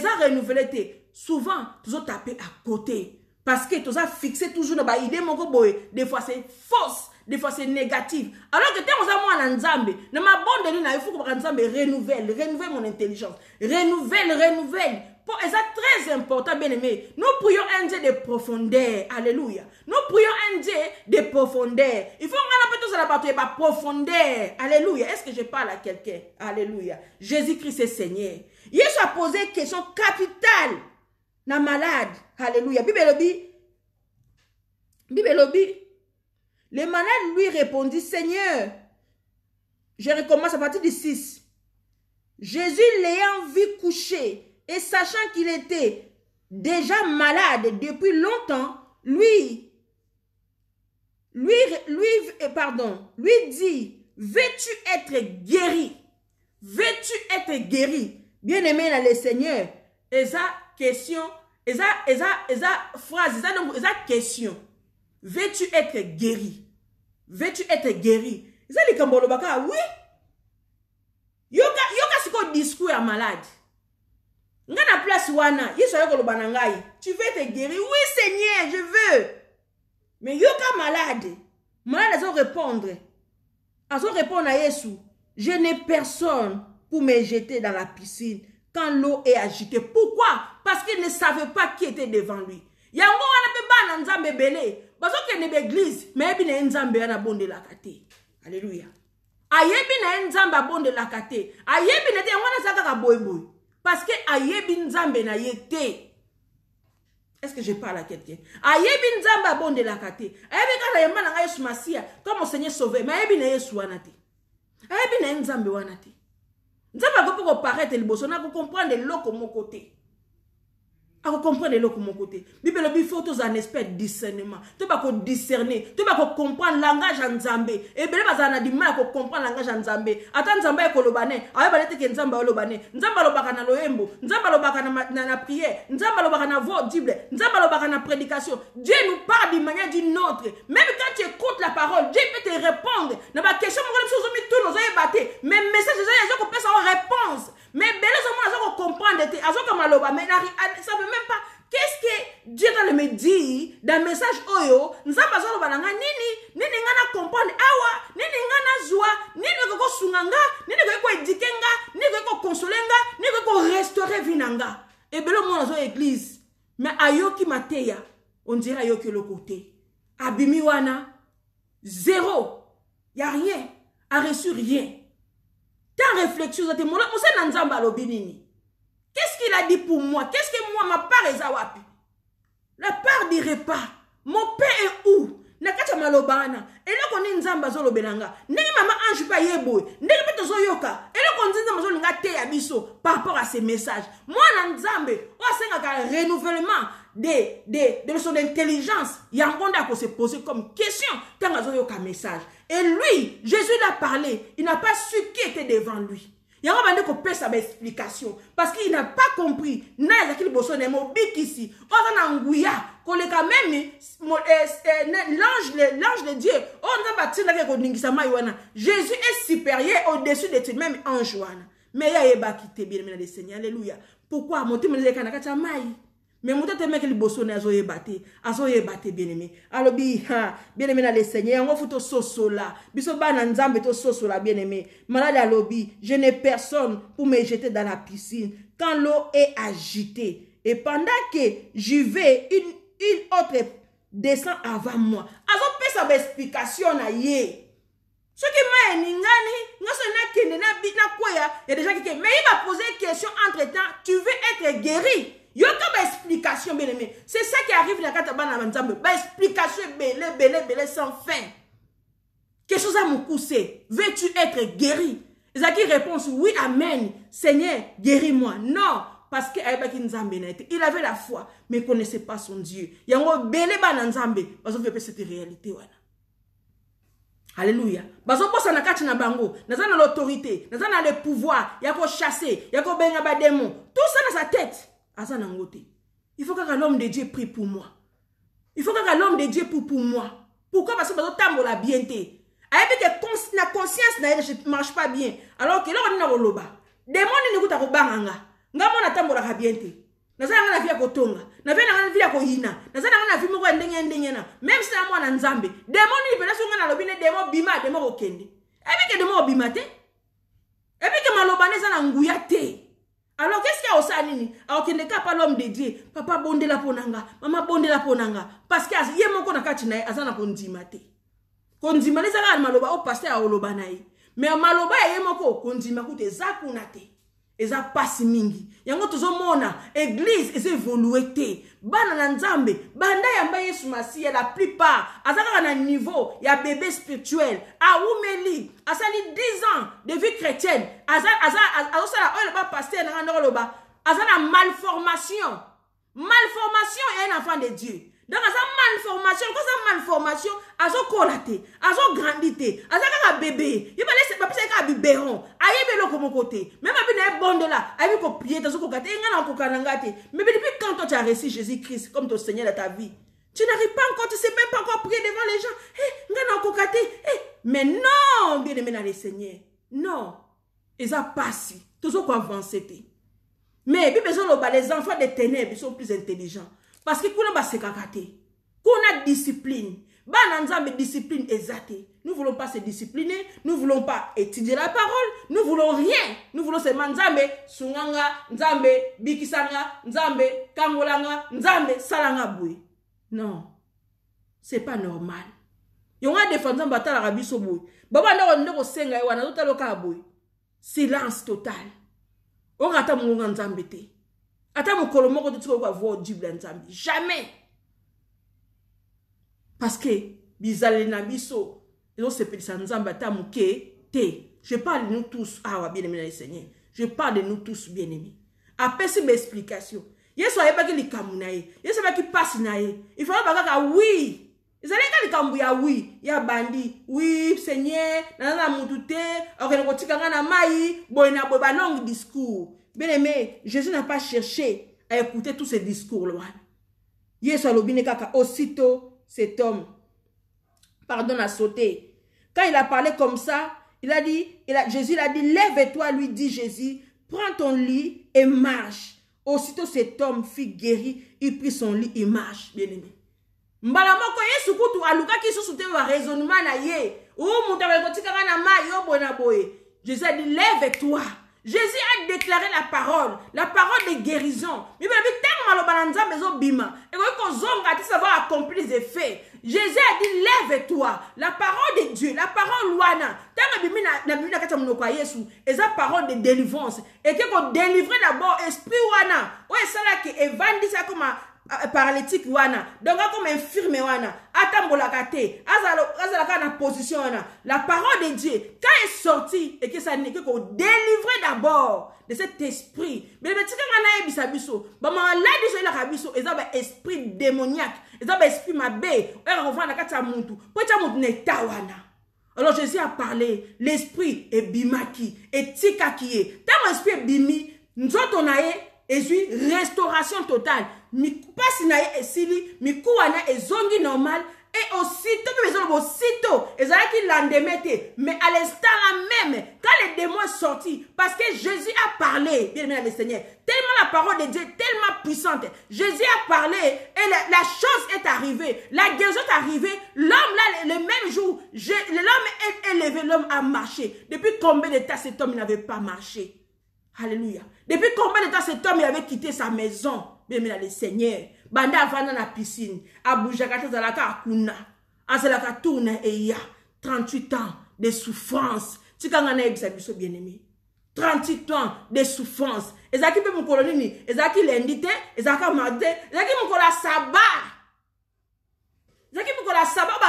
ont renouvelé. Souvent, tu as tapé à côté. Parce que tu as fixé toujours dans l'idée, des fois c'est fausse, des fois c'est négatif. Alors que tu as moi Nzambe, dans ma bonne ligne, il faut que Nzambe renouvelle mon intelligence. Renouvelle. Pour ça, très important, bien aimé. Nous prions un Dieu de profondeur. Alléluia. Nous prions un Dieu de profondeur. Il faut qu'on appelle tout ça la partie de profondeur. Alléluia. Est-ce que je parle à quelqu'un? Alléluia. Jésus-Christ est Seigneur. Jésus a posé une question capitale. Na malade. Alléluia. Bibelobi. Le malade lui répondit, Seigneur, je recommence à partir du 6. Jésus l'ayant vu coucher et sachant qu'il était déjà malade depuis longtemps, lui dit, veux-tu être guéri? Veux-tu être guéri? Bien-aimé dans le Seigneur, et ça question, et ça phrase, et ça question. Veux-tu être guéri? Veux-tu être guéri? Et ça les kambolobaka, oui. Yoka siko discours à malade. Ngana place wana, tu veux être guéri? Oui Seigneur, je veux. Mais yoka malade. Malade a répondre. A répondre à Jésus. Je n'ai personne pour me jeter dans la piscine quand l'eau est agitée. Pourquoi? Parce qu'il ne savait pas qui était devant lui. Yango wana pe ba nzambe belé. Parce que ne l'église, mais bien nzambe ana bonde la kate. Alléluia. Ayebi na nzamba bonde la kate. Ayebi na te wana saka ka boy. Parce que ayebi nzambe na yete. Est-ce que je parle à quelqu'un? Ayebi nzamba bonde la kate. Ayebi ka yamba na Yesu Masia comme mon Seigneur sauveur. Mais ayebi na Yesu wana te. Ayebi na nzambe wana te. Nzamba ko poko paraître liboso na ko comprendre loko mon côté. À comprendre le mon côté. Bible il faut tous un espèce de discernement. Tu vas discerner, tu vas comprendre langage en Zambé. Et bien bazana di mal ko comprendre langage en Zambé. Attends Zambé ko lobane, aye balete ke Nzamba lobane. Nzamba lobaka na loembo, Nzamba lobaka na prière, Nzamba lobaka na voix audible, Nzamba lobaka na prédication. Dieu nous parle d'une manière d'une autre. Même quand tu écoutes la parole, Dieu peut te répondre. Dans ma question, mais message les gens peut savoir réponse. Mais belle gens comprendre mais ça veut même pas qu'est-ce que Dieu doit me dire dans le message oyo nzamba zo balanga nini ngana comprendre awa nini ngana zwa nini ko sunganga nini ko edikenga nini ko consolenga nini ko restaurer vinanga et belle mo zo église mais ayoki mateya on dirait ayoki le côté abimi wana zéro y a rien a reçu rien. Ta réflexion, qu'est-ce qu'il a dit pour moi? Qu'est-ce que moi, ma part est wapi? La part du repas. Mon père est où? Nakata malobana. Et là qu'on est nzamba zolo belanga. Negi mama ange pa yeboy. Negi peto zo yoka. Et là qu'on dit nzamba zolo ngate yabiso par rapport à ces messages. Moi nzambe, on a un renouvellement de son intelligence. Yangonda ko se poser comme question tant zo yoka message. Et lui, Jésus l'a parlé. Il n'a pas su qui était devant lui. Il y a un peu de sa explication. Parce qu'il n'a pas compris. L'ange de Dieu. Jésus est supérieur au-dessus de tout, même ange. Mais il y a un bien, Seigneur. Alléluia. Pourquoi? Mais mais muta te meki liboso na azo yebate bien aimé alobi ha bien aimé na le Seigneur ngo futo sosola biso bana nzambe to sosola bien aimé malade alobi je n'ai personne pour me jeter dans la piscine quand l'eau est agitée et pendant que j'y vais une autre descend avant moi azo pesa explication na ye ce qui m'a ningani ngaso na kende na bit na koya il y a des gens qui mais il va poser une question entre temps tu veux être guéri yo comme explication bien aimé c'est ça qui arrive na kata bana nzambe ba explication belé sans fin quelque chose à me pousser veux-tu être guéri Zaki réponse oui amen Seigneur guéris-moi non parce que il avait la foi mais il connaissait pas son Dieu yango belé bana nzambe bazo vepe cette réalité wana. Alléluia. Bazo posa na kati na bango, naza na l'autorité, naza na le pouvoir, yako chasser, yako benga ba démon. Tout ça dans sa tête. Aza na ngote. Il faut que l'homme de Dieu prie pour moi. Il faut que l'homme de Dieu prie pour moi. Pourquoi? Parce que bazo tambola bien té. Avec que la conscience ne marche pas bien. Alors que là on na roloba. Démon ni kuta ko banganga. Ngamo na tambola bien té. Nazana na via kotonga, na via na via ko hina, nazana na via moko ndenge na, même si na mwana nzambe, démon ni pena songa na lobine démon bima démon okende. Ebi ke démon bima te? Ebi ke malobane za na nguya te. Alors qu'est-ce qu'il y a au sanini? Alors qu'il n'est pas l'homme de Dieu, papa bonde la ponanga, maman bonde la ponanga, parce que yé moko na kati na azana kondima te. Kondima les ala maloba au pasteur a oloba na ye. Mais maloba yé moko kondima kute zakuna te. Eza pasi mingi yango tozomona église eza évolué te bana na nzambe banda yamba Yesu Masiya la plupart azaka na niveau ya bébé spirituel a umeli asali 10 ans de vie chrétienne azosala oyo ba pasteur na ngoloba azana malformation et un enfant de Dieu. Donc, à malformation, à son colate, à son grandité, à son bébé, il va laisser papier avec un biberon, à y aller comme côté. Même avec un bon de là, avec un pied, dans son côté, il y a un cocanangate. Mais depuis quand toi tu as reçu Jésus-Christ comme ton Seigneur de ta vie, tu n'arrives pas encore, tu sais même pas encore prier devant les gens. Hé, il y a un cocaté. Mais non, bien aimé dans les Seigneurs. Non. Ils ont passé. Toujours quoi avancer. Mais les enfants des ténèbres sont plus intelligents. Parce que kuna ba sekakate. Kuna discipline. Ba nanzambe discipline exacte. Nous ne voulons pas se discipliner, nous ne voulons pas étudier la parole, nous ne voulons rien. Nous voulons seulement nzambe sunganga, nzambe bikisanga, nzambe kangolanga, nzambe salanga boui. Non. C'est pas normal. Yonga défendre batala rabiso boui. Baba ndoko senga wana totaloka boui. Silence total. On rata munga nzambe te. Ata mokolo moko te tiko kwa voir Bible nzambe. Jamais. Parce que bizale na biso ils ont sepelisa nzambe ata muke te. Je parle de nous tous. Ah ouais, bien aimé le Seigneur. Je parle de nous tous bien aimés. Après cette explication, Yesu ayeba ki likamu na ye. Yesu ayeba ki passe na ye. Il faut pas oui. Ils allaient ka likamu ya oui, ya bandi. Oui, Seigneur, na mutu te, okene kotika na mai, boy na boy ba long discours. Bien aimé, Jésus n'a pas cherché à écouter tous ces discours-là. Yesu alobine kaka aussitôt cet homme, pardon, a sauté. Quand il a parlé comme ça, Jésus a dit, lève-toi, lui dit Jésus, prends ton lit et marche. Aussitôt cet homme fut guéri, il prit son lit, il marche, bien aimé. Mbalamoko Yesu kutu aluka ki sous wa raisonnement na ye. Ou mutawe kotika na ma yo bona boye. Jésus a dit, lève-toi. Jésus a déclaré la parole de guérison. Mais tellement le besoin bima. Et quand ça va accomplir les effets. Jésus a dit lève-toi. La parole de Dieu, la parole wana. Tant que na bimina kata mnoka Yesu, et la parole de délivrance. Et que qu'on délivre d'abord esprit wana. Ouais ça là qui évangile ça comme paralytique wana. Donc comme infirme wana. Atambola kate. Azala na position wana. La parole de Dieu quand est sortie et que ça n'est que qu'on délivre d'abord de cet esprit. Mais le petit kana ebisa biso. Ba ma la biso la kabiso ezaba esprit démoniaque. Ezaba esprit mabe. On va na kata muntu. Pocha muntu ne tawana. Alors Jésus a parlé, l'esprit est bimaki, et tikakie. Tant l'esprit est bimi, nous autres et restauration totale. Mi passe na esili, mi kuana et zongi normal, Et aussitôt, ils allaient qu'il l'endemain, mais à l'instant là même, quand les démons sont sortis, parce que Jésus a parlé, bien aimé le Seigneur, tellement la parole de Dieu est tellement puissante, Jésus a parlé et la chose est arrivée, la guérison est arrivée, l'homme là, le même jour, l'homme est élevé, l'homme a marché. Depuis combien de temps cet homme n'avait pas marché? Alléluia. Depuis combien de temps cet homme avait quitté sa maison? Bien aimé le Seigneur. Banda avant dans la piscine, à Boujakata Zalaka Akuna, à Zalaka Tourna et ya 38 ans de souffrance. Tu quand on a eu bien aimé. 38 ans de souffrance. Et ça qui peut me coloniner, et ça qui l'indité, et ça qui m'a dit, et ça qui me colle à sabbat. Et ça qui me colle à sabbat,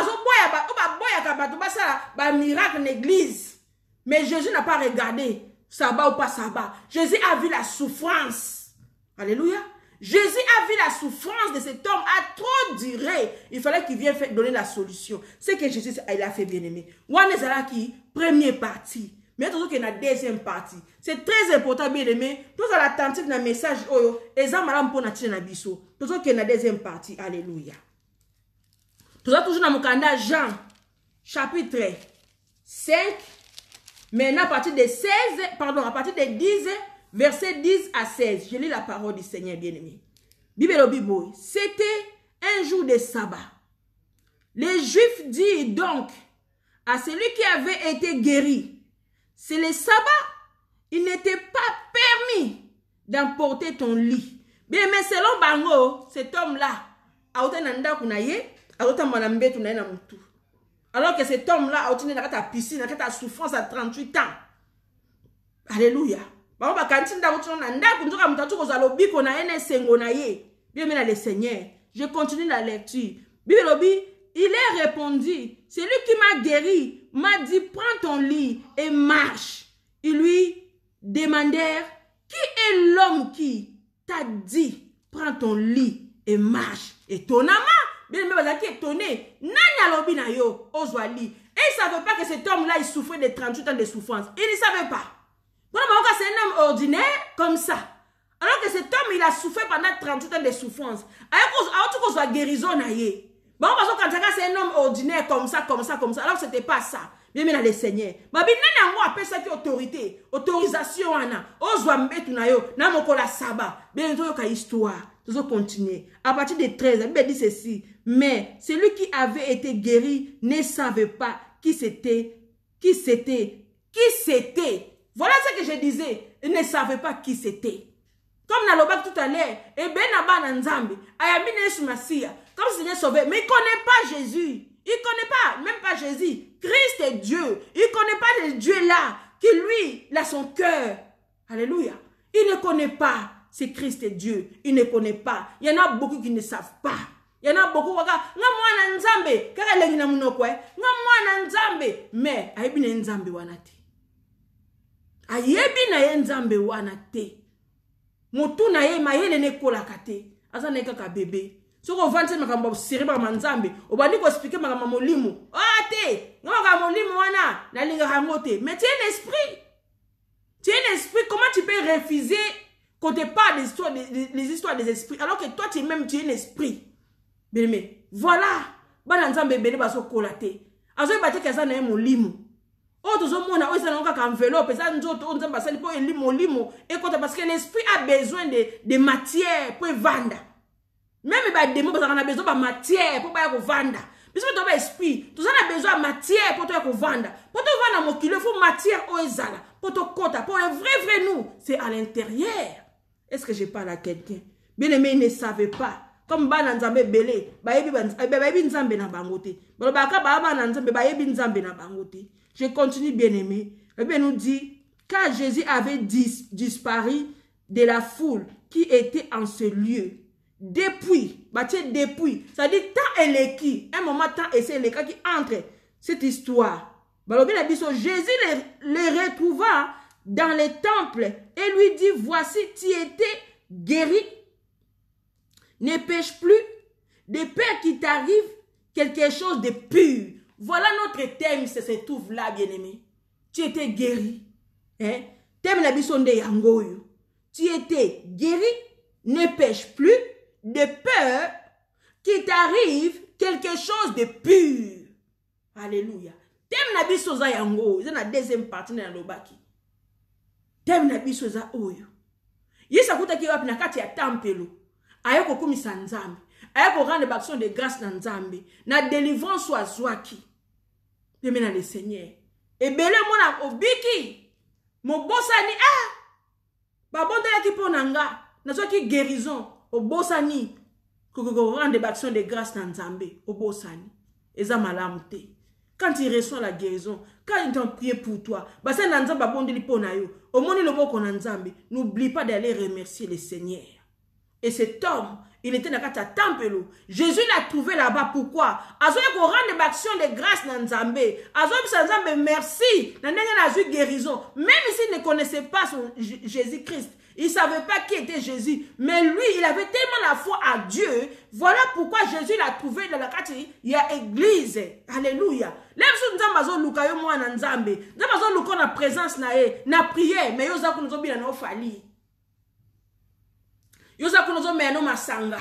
bah miracle l'église. Mais Jésus n'a pas regardé sabbat ou pas sabbat. Jésus a vu la souffrance. Alléluia. Jésus a vu la souffrance de cet homme a trop duré. Il fallait qu'il vienne donner la solution. C'est que Jésus il a fait bien aimé. One est qui première partie. Mais tout qu'il y a une deuxième partie. C'est très important bien aimé. Tout ça l'attentif dans le message. Et ça madame pour notre nabiso. Tout ça qu'il y a une deuxième partie. Alléluia. Tout ça toujours dans mon candidat Jean chapitre 5. Maintenant à partir de 16, pardon, à partir de 10. Verset 10 à 16, je lis la parole du Seigneur bien-aimé. Bible, c'était un jour de sabbat. Les Juifs dirent donc à celui qui avait été guéri, c'est le sabbat, il n'était pas permis d'emporter ton lit. Bien, mais selon Bango, cet homme-là, alors que cet homme-là a été dans la piscine, dans la souffrance à 38 ans. Alléluia. Bien le Seigneur, je continue la lecture. Il est répondu, celui qui m'a guéri m'a dit prends ton lit et marche. Ils lui demandèrent qui est l'homme qui t'a dit prends ton lit et marche. Étonnamment, bien aimé, étonné, et il ne savait pas que cet homme-là il souffrait de 38 ans de souffrance. Il ne savait pas. C'est un homme ordinaire comme ça. Alors que cet homme, il a souffert pendant 38 ans de souffrance. Alors que soit guérison, bon, parce que quand c'est un homme ordinaire comme ça. Alors c'était pas ça. Bien, mais le Seigneur. Babi, nani appelle ça qui autorité. Autorisation, ana. Ozwa mbetu na yo. Na moko la saba. Bien, nous avons histoire. Nous allons continuer. À partir de 13, la Bible dit ceci. Mais celui qui avait été guéri ne savait pas qui c'était. Voilà ce que je disais. Il ne savait pas qui c'était. Comme Nalobak tout à l'heure, et ben Naba Nzambe, Ayamine Sumasia, comme Seigneur sauvé, mais il ne connaît pas Jésus. Il ne connaît pas, même pas Jésus. Christ est Dieu. Il ne connaît pas le Dieu là, qui lui, il a son cœur. Alléluia. Il ne connaît pas, c'est Christ est Dieu. Il ne connaît pas. Il y en a beaucoup qui ne savent pas. Il y en a beaucoup qui disent, Nzambe, car elle est Nzambe, mais Ayabine Nzambe wanate. Ayabine Nzambe wanate. Mutu na ye mayele ne kola kate asa ne kaka bébé soko vante makamba siriba manzambe obandi ko expliquer makamba molimo ate ngaka molimo wana na linga hangote mais tu es un esprit comment tu peux refuser qu'on te parle des histoires des esprits alors que toi tu es un esprit bien mais voilà bana nzambe bele baso kola te azo bate kasa na molimo. Oh, tout le monde a un enveloppe, parce que l'esprit a besoin de matière pour vendre. Même les démons ont besoin de matière pour vendre. Puisque tu as l'esprit, tu as besoin de matière pour vendre. Pour te vendre, il faut matière au ezala. Pour te compter, pour le vrai nous, c'est à l'intérieur. Est-ce que je parle à quelqu'un? Bien aimé, il ne savait pas. Comme Bana Nzambe Belé, Nzambe na bangote. Baka Baba Nzambe Nzambe na bangote. Je continue bien aimé. La Bible nous dit, car Jésus avait disparu de la foule qui était en ce lieu. Depuis, ça dit tant et les qui, un moment tant et c'est les cas qui entrent cette histoire. Jésus les retrouva dans le temple et lui dit, voici, tu étais guéri. Ne pêche plus, de peur qu'il t'arrive quelque chose de pur. Voilà notre thème, se trouve là, bien-aimé. Tu étais guéri. Hein? Thème la bisonde yangoyo. Tu étais guéri, ne pêche plus, de peur qu'il t'arrive quelque chose de pur. Alléluia. Thème na biso za yango, c'est la deuxième partie na lobaki. Thème na biso za oyo. Yesa kutaki wapi na kati ya tempelo. Ayoko kumisa nzambe. Ayoko rendre action de grâce na nzambe. Na délivrance wa zwaki. Yeme na le Seigneur. Ebele mona obiki. Mobosani babondela ki ponanga. Na zwaki guérison. Obosani. Koko rendre action de grâce na nzambe. Obosani. Eza malamu te. Quand il reçoit la guérison, quand il t'en prie pour toi, basa na nzambe abondeli pona yo. Omoni loboko na nzambe, n'oublie pas d'aller remercier le Seigneur. Et cet homme, il était dans le temple. Jésus l'a trouvé là-bas. Pourquoi? Azoye ko rendre action de grâce na nzambe. Azoye bisa nzambe merci. Na ndenge na azu guérison. Même s'il ne connaissait pas son Jésus-Christ, il ne savait pas qui était Jésus. Mais lui, il avait tellement la foi à Dieu. Voilà pourquoi Jésus l'a trouvé dans la quartier. Il y a église. Alléluia. Même si nous avons luka yo mwana nzambe, nous avons luka na présence na e, na prière, mais yo za ko nous obina na ofali. Yo za ko nous obina na masanga.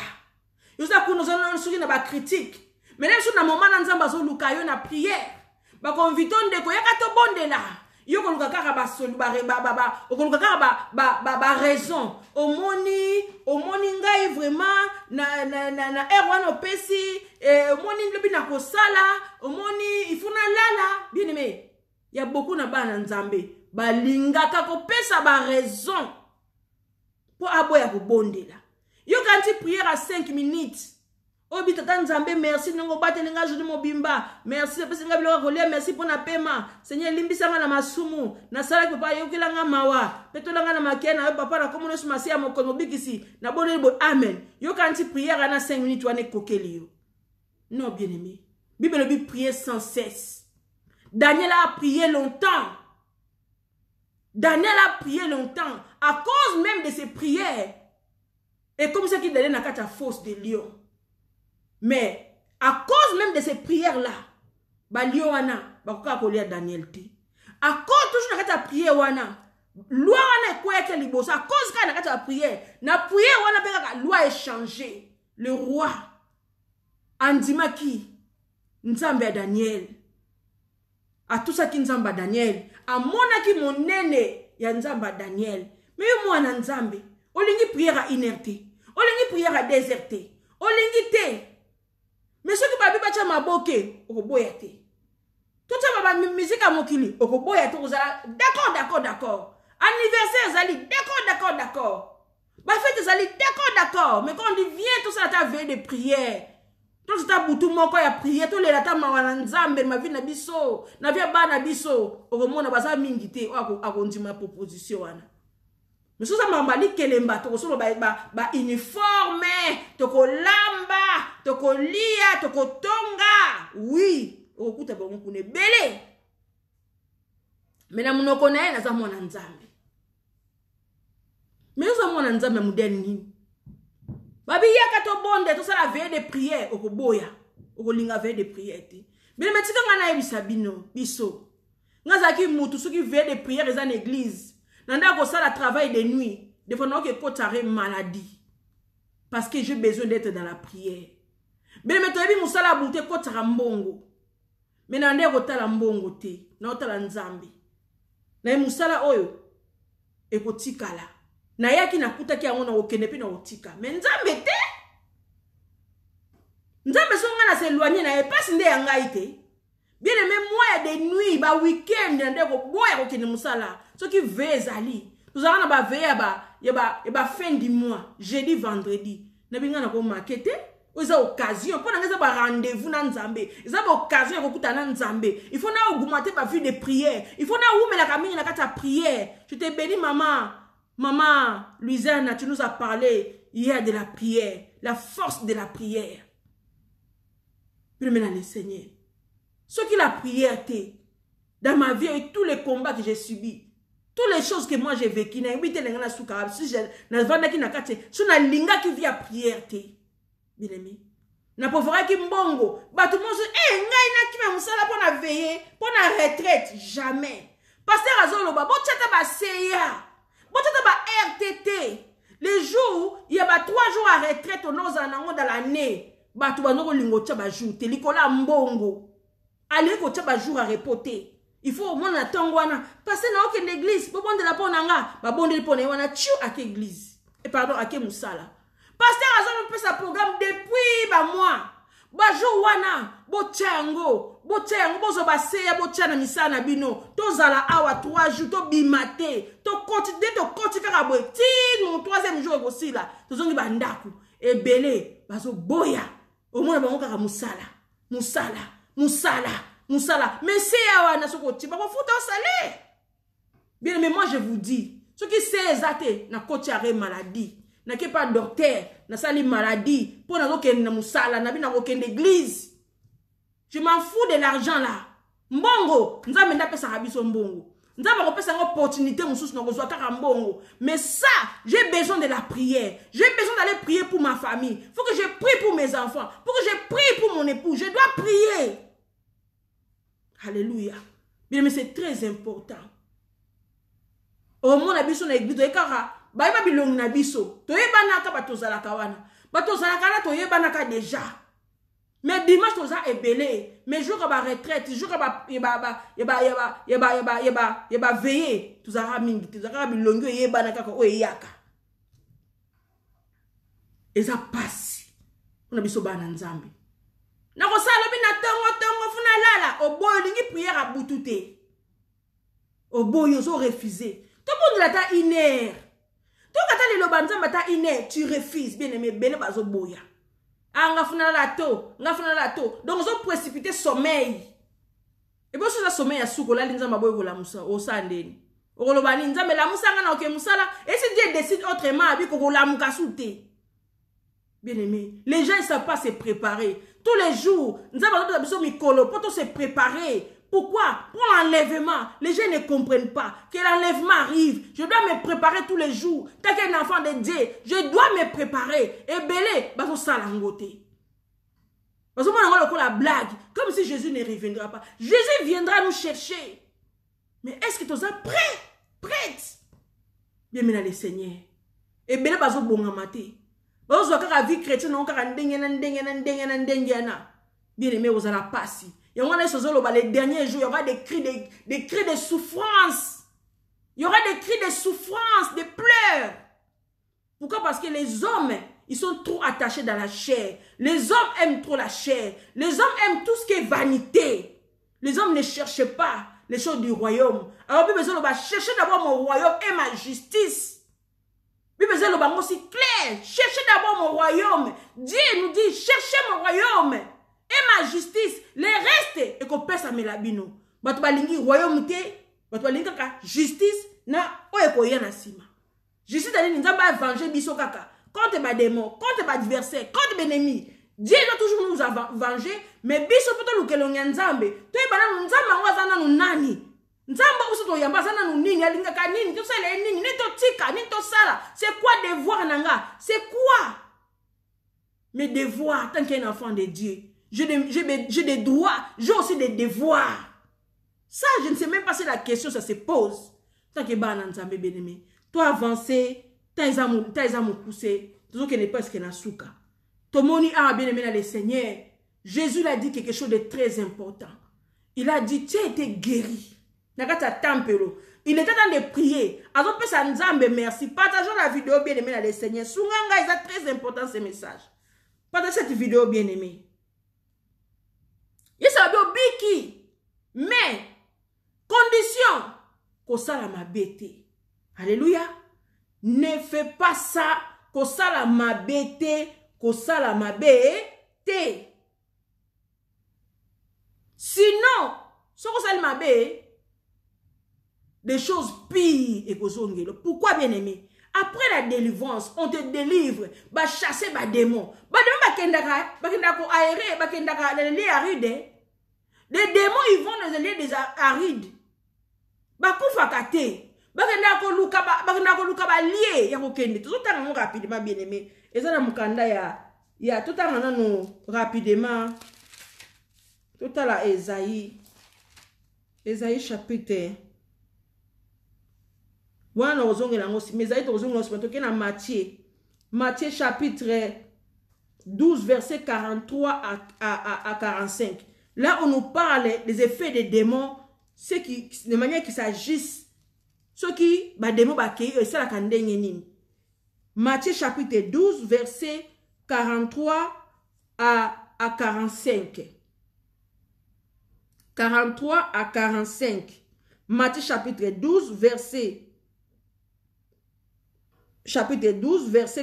Yo za ko nous obina suki na ba critique. Mais même si na moment na nzamba zo luka yo na prière, ba konvito ndeko yaka to bondela. Yo ko luka kaka ba solu ba okoluka kaka ba raison. Omoni ngai vraiment na erwana opesi omoni lobi na kosala, omoni ifuna lala. Bien aimé, il y a beaucoup na bana nzambe ba lingaka ko pesa ba raison pour aboya ko bondela. Yo kanti prière à 5 minutes. Obi tata nzambe merci nongo batelinga jodi mobimba merci pesinga biloko kolia merci pona pema Seigneur limbisanga na masumu na sala papa yokilanga mawa petolanga na makena yo papa na komono sumasi ya mokono bikisi na boneli bo amen yo kanti prière na 5 minutes wane kokeli yo. Non bien aimé, Bible dit prier sans cesse. Daniel a prié longtemps. Daniel a prié longtemps à cause même de ses prières. Et comme ça qu'il donnait na kata fosse de lion. Mais à cause même de ces prières-là, ba lion wana bakoka kolia Daniel ti. À cause toujours na kata prière wana, loi wana kweke liboso à cause ka na kata prière, na prière wana peka loi est changé. Le roi andimaki nzambe ya Daniel. A tout ça ki nzamba Daniel, a monaki monene ya nzamba Daniel. Mais yo mwana nzambe, olingi prière à inerté, olingi prière à déserté, olingi te. Mais ceux qui babi bacha maboke, okoboya te. Tout ça baba musique à mokili, okoboya te ozala. D'accord. Anniversaire zali, d'accord. Ba fête zali, d'accord. Mais quand on dit viens tout ça ta veille de prière. Tout ça boutou moko ya prière, tout les lata mawana nzambe ma vie na biso, na via ba na biso, okomona baza mingi te, akondima proposition wana. Mais ça m'a dit que les bateaux sont uniforme, toko lamba, toko lia, toko tonga. Oui, okuta bon kune belé. Mais na munoko na na za mwana nzambe. Mais za mwana nzambe mudeni nini? Babi yaka to bonde to sala veille de prière okoboya, okolinga veille de prière te. Mais metika ngana yebisa bino biso. Ngazaki mutu soki veille de prière eza na église. Nanda ko sala travail de nuit, de fois que potare maladie. Parce que j'ai besoin d'être dans la prière. Mais metoyebi musala bouté potara mbongo. Mais nanda ko tala mbongo te, na otala nzambe. Na musala oyo ekotikala. Na yaki nakuta ki angona okende pe na otika. Mais nzambe te. Nzambe songa na se éloigner na epasse nde yanga ite. Bien aimé, moi des nuits, ba week-end, ndeko boya ko kende musala. Ce qui veut zali. Nous allons ba veiller ba fin du mois, jeudi, vendredi. Na binga na ko marketer, oza occasion pour na ba rendez-vous na nzambe. Eza ba occasion ko kuta na nzambe. Il faut na augmenter ba vie de prière. Il faut na oume la kamini na kata prière. Je te bénis maman. Maman Louisiana, tu nous as parlé hier de la prière, la force de la prière. Puis maintenant le Seigneur. Ce qui la prière était dans ma vie et tous les combats que j'ai subis, toutes les choses que moi j'ai vécues, si je na vanda ki na kate, so na linga qui vient prière te. Bien aimé. Na povra ki mbongo, ba tout le monde ngai na ki ma musala pour na veiller, pour na retraite jamais. Pasteur Azolo ba chata ba seya. Bo chata ba RTT. Les jours, il y a 3 jours à retraite au dans l'année. Batu banoko lingo tcha ba jour te likola mbongo. Allez ko tcha ba jour à repoter. Il faut au moins attendre wana passer na aucune église pour bonde la ponanga ba bonde le pone wana tchu à quelle église. Et pardon à quelle musala. Pasteur Azam fait sa programme depuis ba mois. Ba jour wana bo tchango bozo baseya bo tchana misana bino to zala awa 3 jours to bimate to koti kaka boy ti mon 3e jour aussi là to zongi bandaku ebele bazo boya au moins bango kaka musala mais c'est awa na soko ti ba ko futa au salé. Bien mais moi je vous dis ce qui c'est exacté na koti arrêt maladie na ke pas docteur na sali maladie pour na ko na musala na bina ko l'église. Je m'en fous de l'argent là. Mbongo, nzambe nda pesa kabiso mbongo. Nzambe ko pesa opportunité mususu na kozwa kaka mbongo. Mais ça, j'ai besoin de la prière. J'ai besoin d'aller prier pour ma famille. Faut que je prie pour mes enfants. Faut que je prie pour mon époux. Je dois prier. Alléluia. Bien mais c'est très important. Au moins na biso na église ekara, ba yeba bilongi na biso. Toyeba naka batozala kawana. Batozala kana toyeba naka déjà. Mais dimanche toza ebele, mais jour ka ba retraite, jour ka ba yeba veiller, tozara mingi, tozara bilongo yeba na kaka o yaka. Eza passe. On a biso bana nzambe. Na ko sala bi na tongo funa lala, oboyo lingi prière a butute. Oboyo zo refuser. Tout le monde la ta iner. Tout kata le lobanzamba ta iner, tu refuses, bien aimé, bene bazo boya. Ah, nga funa la to. Donc, ils ont précipité sommeil. Et bien, si ça sommeil à souko, là, l'inzamba boy la musa, au sandeni. Au rolobani, nzamba la musa, nga na oke musala. Et si Dieu décide autrement, abi koko la muka soute. Bien aimé, les gens, ils ne savent pas se préparer. Tous les jours, nzamba la biso mikolo, pour se préparer. Pourquoi? Pour l'enlèvement. Les gens ne comprennent pas que l'enlèvement arrive. Je dois me préparer tous les jours. Tant qu'un enfant de Dieu, je dois me préparer. Et belé, baso salangote. Parce que moi, on a la blague. Comme si Jésus ne reviendra pas. Jésus viendra nous chercher. Mais est-ce que tu es prêt? Prête? Bien, maintenant, le Seigneur. Et belé, baso bongamate. Baso kaka vie chrétienne, on kaka ndengena. Bien aimé, vous allez passer. Il y aura les derniers jours, il y aura des cris de souffrance. Il y aura des cris de souffrance, de pleurs. Pourquoi? Parce que les hommes, ils sont trop attachés dans la chair. Les hommes aiment trop la chair. Les hommes aiment tout ce qui est vanité. Les hommes ne cherchent pas les choses du royaume. Alors, on va chercher d'abord mon royaume et ma justice. Puis, on va aussi clair. Cherchez d'abord mon royaume. Dieu nous dit, cherchez mon royaume. Et ma justice, les restes, et qu'on pèse à Melabino. Batu balingi royaume te, batu balingi kaka justice, na oye koye na sima. Justice d'aller nzamba venger biso kaka. Contre ba démon, contre ba adversaire, contre ba ennemi. Dieu doit toujours nous venger, mais biso poto lukelonga nzambe. To ibana nzamba ngwazana nu nani. Nzamba uso to yamba sana nu nini, alinga ka nini, to sala nini, ni to tika, ni to sala. C'est quoi devoir nanga? C'est quoi? Mes devoirs, tant qu'un enfant de Dieu. J'ai des droits, j'ai aussi des devoirs. Ça, je ne sais même pas si la question, ça se pose. Tant que Banan Nzambe bien-aimé, toi avancer, t'as poussé, toujours qu'il n'est pas ce qu'il a souka. Ton moni a bien-aimé dans le Seigneur. Jésus l'a dit quelque chose de très important. Il a dit, tu as été guéri. Il était en train de prier. Alors, peut-être Nzambe, merci. Partageons la vidéo bien-aimé dans le Seigneur. Sounganga, c'est très important ce message. Partagez cette vidéo bien-aimé. Il s'appelle Biki. Mais, condition, qu'on sala ma bête. Alléluia. Ne fais pas ça, qu'on sala ma bête, qu'on sala ma bête. Sinon, si on sala ma bête, des choses pires et pourquoi bien aimé? Après la délivrance, on te délivre, va chasser les démons. Les démons, ils vont dans les lieux des arides. Rapidement, bien aimé. Et ça, il y a tout le rapidement. Tout à la Esaïe chapitre. Wana ozonge lango si mezaï tozonge na Matthieu chapitre 12, verset 43 à 45. Là, on nous parle des effets des démons, de manière qu'il s'agisse, ceux qui, démons, et ça la kandeng. Matthieu chapitre 12, verset 43 à 45. 43 à 45. Matthieu chapitre 12, verset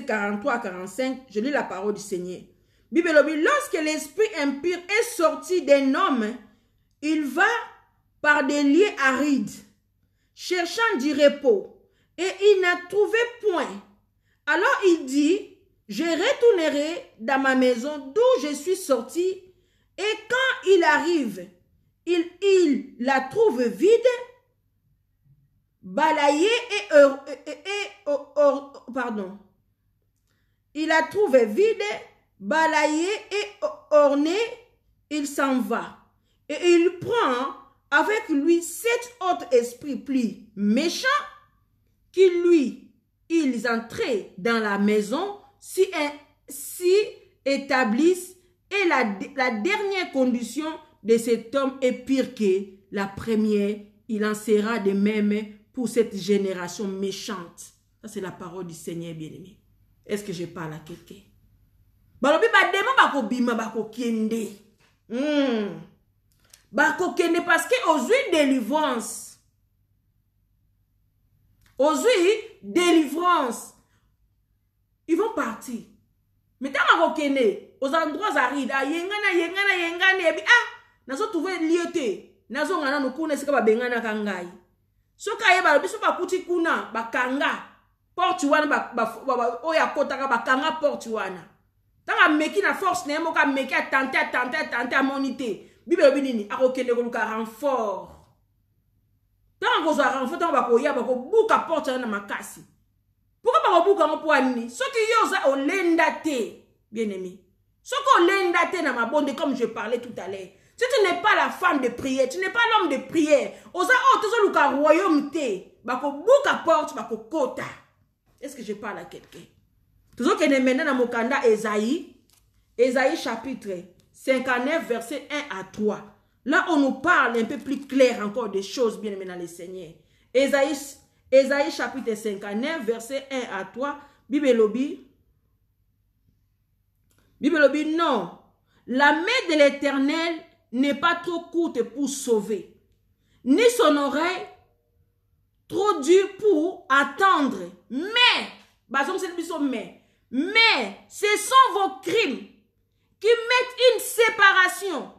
43 à 45. Je lis la parole du Seigneur. Bible dit, lorsque l'esprit impur est sorti d'un homme, il va par des lieux arides, cherchant du repos, et il n'a trouvé point. Alors il dit, je retournerai dans ma maison d'où je suis sorti, et quand il arrive, il la trouve vide, balayée il la trouve vide, balayée et ornée, il s'en va. Et il prend avec lui 7 autres esprits plus méchants qui ils entraient dans la maison, s'y établissent, et la dernière condition de cet homme est pire que la première. Il en sera de même pour cette génération méchante. Ça, c'est la parole du Seigneur bien-aimé. Est-ce que je parle à quelqu'un? Balobi ba démon bako bima bako kende. Bako kende parce que aujourd'hui délivrance. Aujourd'hui délivrance. Ils vont partir. Mais tant bako kende aux endroits arides, yengana ebi nazo trouver lieuté. Nazo ngana nukune sika ba bengana kangai. Soka ye balobi so bakuti kuna bakanga. Porte wana oya kota ka bakanga porte wana. Tanga meki na force na moka meki a tenter a moniter. Bible binini akokende ko luka renfort. Tanga ko za renfort tanga bakoya bako buka porte na makasi. Pourquoi bako buka ngo poani? Soki yoza olenda te, bien-aimé. Soki olenda te na mabonde comme je parlais tout à l'heure. Si tu n'es pas la femme de prière, tu n'es pas l'homme de prière. Oza otozo luka royaume te, bako buka porte bako kota. Est-ce que je parle à quelqu'un? Toujours que nous maintenant dans Mokanda Esaïe chapitre 59, verset 1 à 3. Là, on nous parle un peu plus clair encore des choses bien aimées dans le Seigneur. Esaïe chapitre 59, verset 1 à 3. Bible lobi, non. La main de l'Éternel n'est pas trop courte pour sauver, ni son oreille trop dur pour attendre. Mais ce sont vos crimes qui mettent une séparation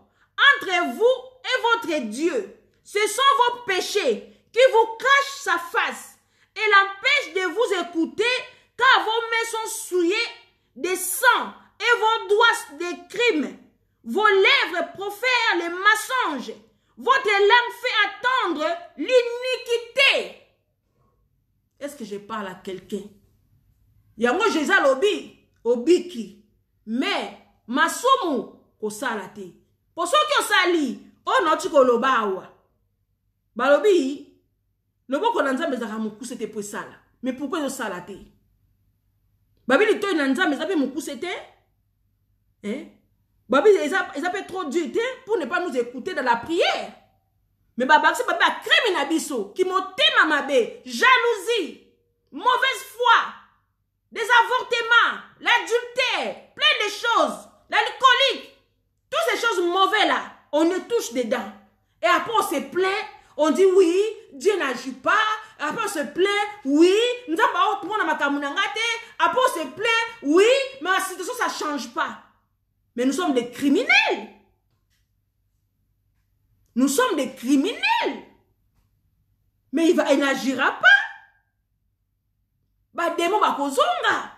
entre vous et votre Dieu. Ce sont vos péchés qui vous cachent sa face et l'empêchent de vous écouter, car vos mains sont souillées de sang et vos doigts de crimes. Vos lèvres profèrent les mensonges. Votre langue fait attendre l'iniquité. Est-ce que je parle à quelqu'un? Yango Jésus obiki. Mais masumu ko salate. Pour ceux qui ont sali, on a tiko lobawa. Balobi, lobo ko nanzambe zaka muku c'était pour ça là. Mais pourquoi ils ont salate? Babi li to nanzambe zabe muku c'était? Hein? Babi ils appellent trop Dieu pour ne pas nous écouter dans la prière. Mais Baba, c'est Baba crime nabiso qui monte mamabe, jalousie, mauvaise foi, des avortements, l'adultère, plein de choses, l'alcoolique, toutes ces choses mauvaises là, on ne touche dedans. Et après on se plaint, on dit oui, Dieu n'agit pas. Après on se plaint, oui, nous avons tout le monde après on se plaint, oui, mais la situation ça ne change pas. Mais nous sommes des criminels. Nous sommes des criminels. Mais il n'agira pas. Ba démon bako zonga.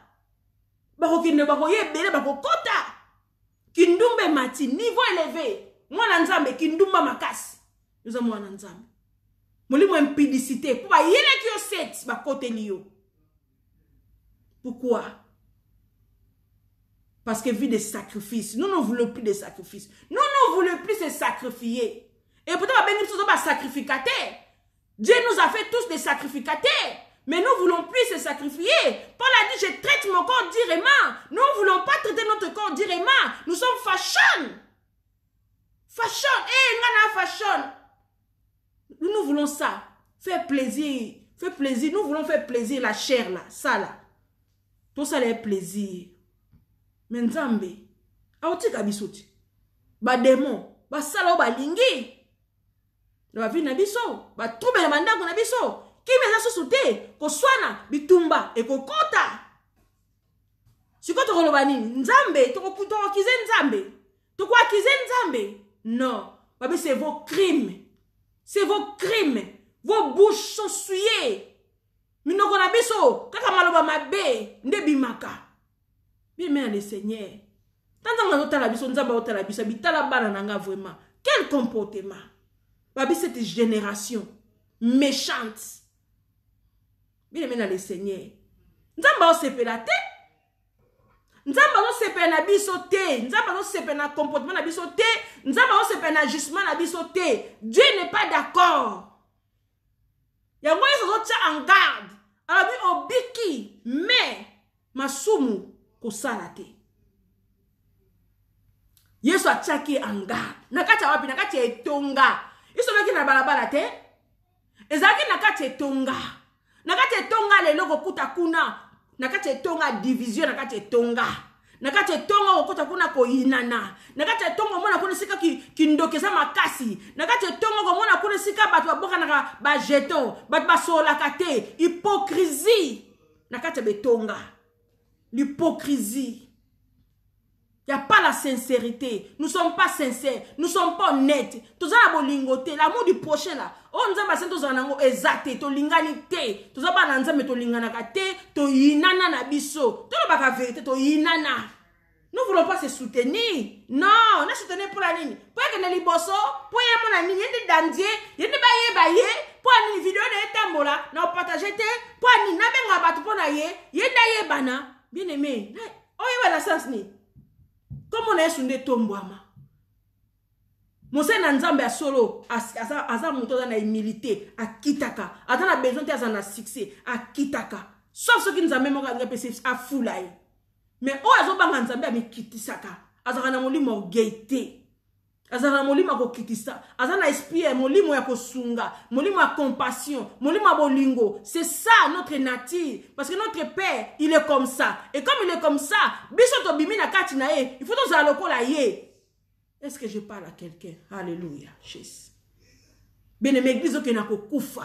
Bako kinde bako yebele bako kota. Kindumbe mati, niveau élevé. Mwana nzambe kindumba makasi. Nous sommes mwana nzambe. Moli mo impudicité. Pour ba yele ki yo set ba kote liyo. Pourquoi? Parce que vie de sacrifice. Nous ne voulons plus de sacrifice. Nous ne voulons plus se sacrifier. Et pourtant, nous sommes sacrificateurs. Dieu nous a fait tous des sacrificateurs. Mais nous ne voulons plus se sacrifier. Paul a dit, je traite mon corps durement. Nous ne voulons pas traiter notre corps faut dire Emma, nous sommes fashion. Fashion, fashion. Nous voulons ça. Faire plaisir. Nous voulons faire plaisir la chair là. Ça là. Tout ça est plaisir. Mais Nzambe. Aotika bisoti. Ba démon. Ba sala ba lingi. Ba vi na biso. Ba trouble na mandako na biso. Qui me ça sauté. Ko swana bitumba et ko kota. Si ko to kolobani Nzambe, to kize Nzambe. To kwa kize Nzambe. Non. Babi c'est vos crimes. C'est vos crimes. Vos bouches sont souillées. Minoko na biso, kaka maloba mabe, ndebi maka. Bien mais le Seigneur. Tant nga otala biso nzamba otala biso bitala bana nanga vraiment. Quel comportement. Babi cette génération méchante. Bien mais le Seigneur. Nzamba osepela te. Nzamba osepela na biso te. Nzamba osepela na comportement na biso te. Nzamba osepela na jugement na biso te. Dieu n'est pas d'accord. Yango yeso tia en garde. Alabi obiki mais masumu kosala te. Yesu atiaki en garde. Nakati wapi nakati etonga. Yesu baki na balabala te. Ezaki nakati etonga. Nakati etonga lelo kokuta kuna. Nakati etonga division nakati etonga. Nakati etonga kokuta kuna koinana. Nakati etonga mona kuna sika kindokeza makasi. Nakati etonga mona kuna sika batu baboka naka ba jeton, batu basola kate, hypocrisie. Nakati betonga. L'hypocrisie. Il n'y a pas la sincérité. Nous ne sommes pas sincères. Nous ne sommes pas honnêtes. Tout ça, l'amour du prochain là. Oh, nous avons passé tout ça, nous exact. To linganité. Tout ça, nous avons to linganakate. To yinana na biso. Tout le baka vérité. To yinana. Nous ne voulons pas se soutenir. Non, on a soutenu pour la ligne. Pour que nous liboso, pour y avoir une ligne de dandier, y a des baye, pour une vidéo de tambola, nous partager, pour une nabenga batu pour na ye, y a des bana. Bien aimé. Oh, y a la sens ni. Comme on est sur des tombouama. Monseigneur Nanzambe a solo, aza mutoza na humilité, a kitaka, a dans la besoin de na succès, a kitaka. Sauf ceux qui nous amènent à foulaï. Mais oh, azo banga Nzambe a mi kitisaka, aza na molimo gaieté, aza na molimo ko kitisa, aza na esprit, molimo ya kosunga, molimo ya compassion, molimo bolingo. C'est ça notre nature, parce que notre Père, il est comme ça. Et comme il est comme ça, biso to bimi na kati na ye, il faut to za lokola ye. Est-ce que je parle à quelqu'un? Alléluia. Jésus. Bien aimé église qui na ko kufa.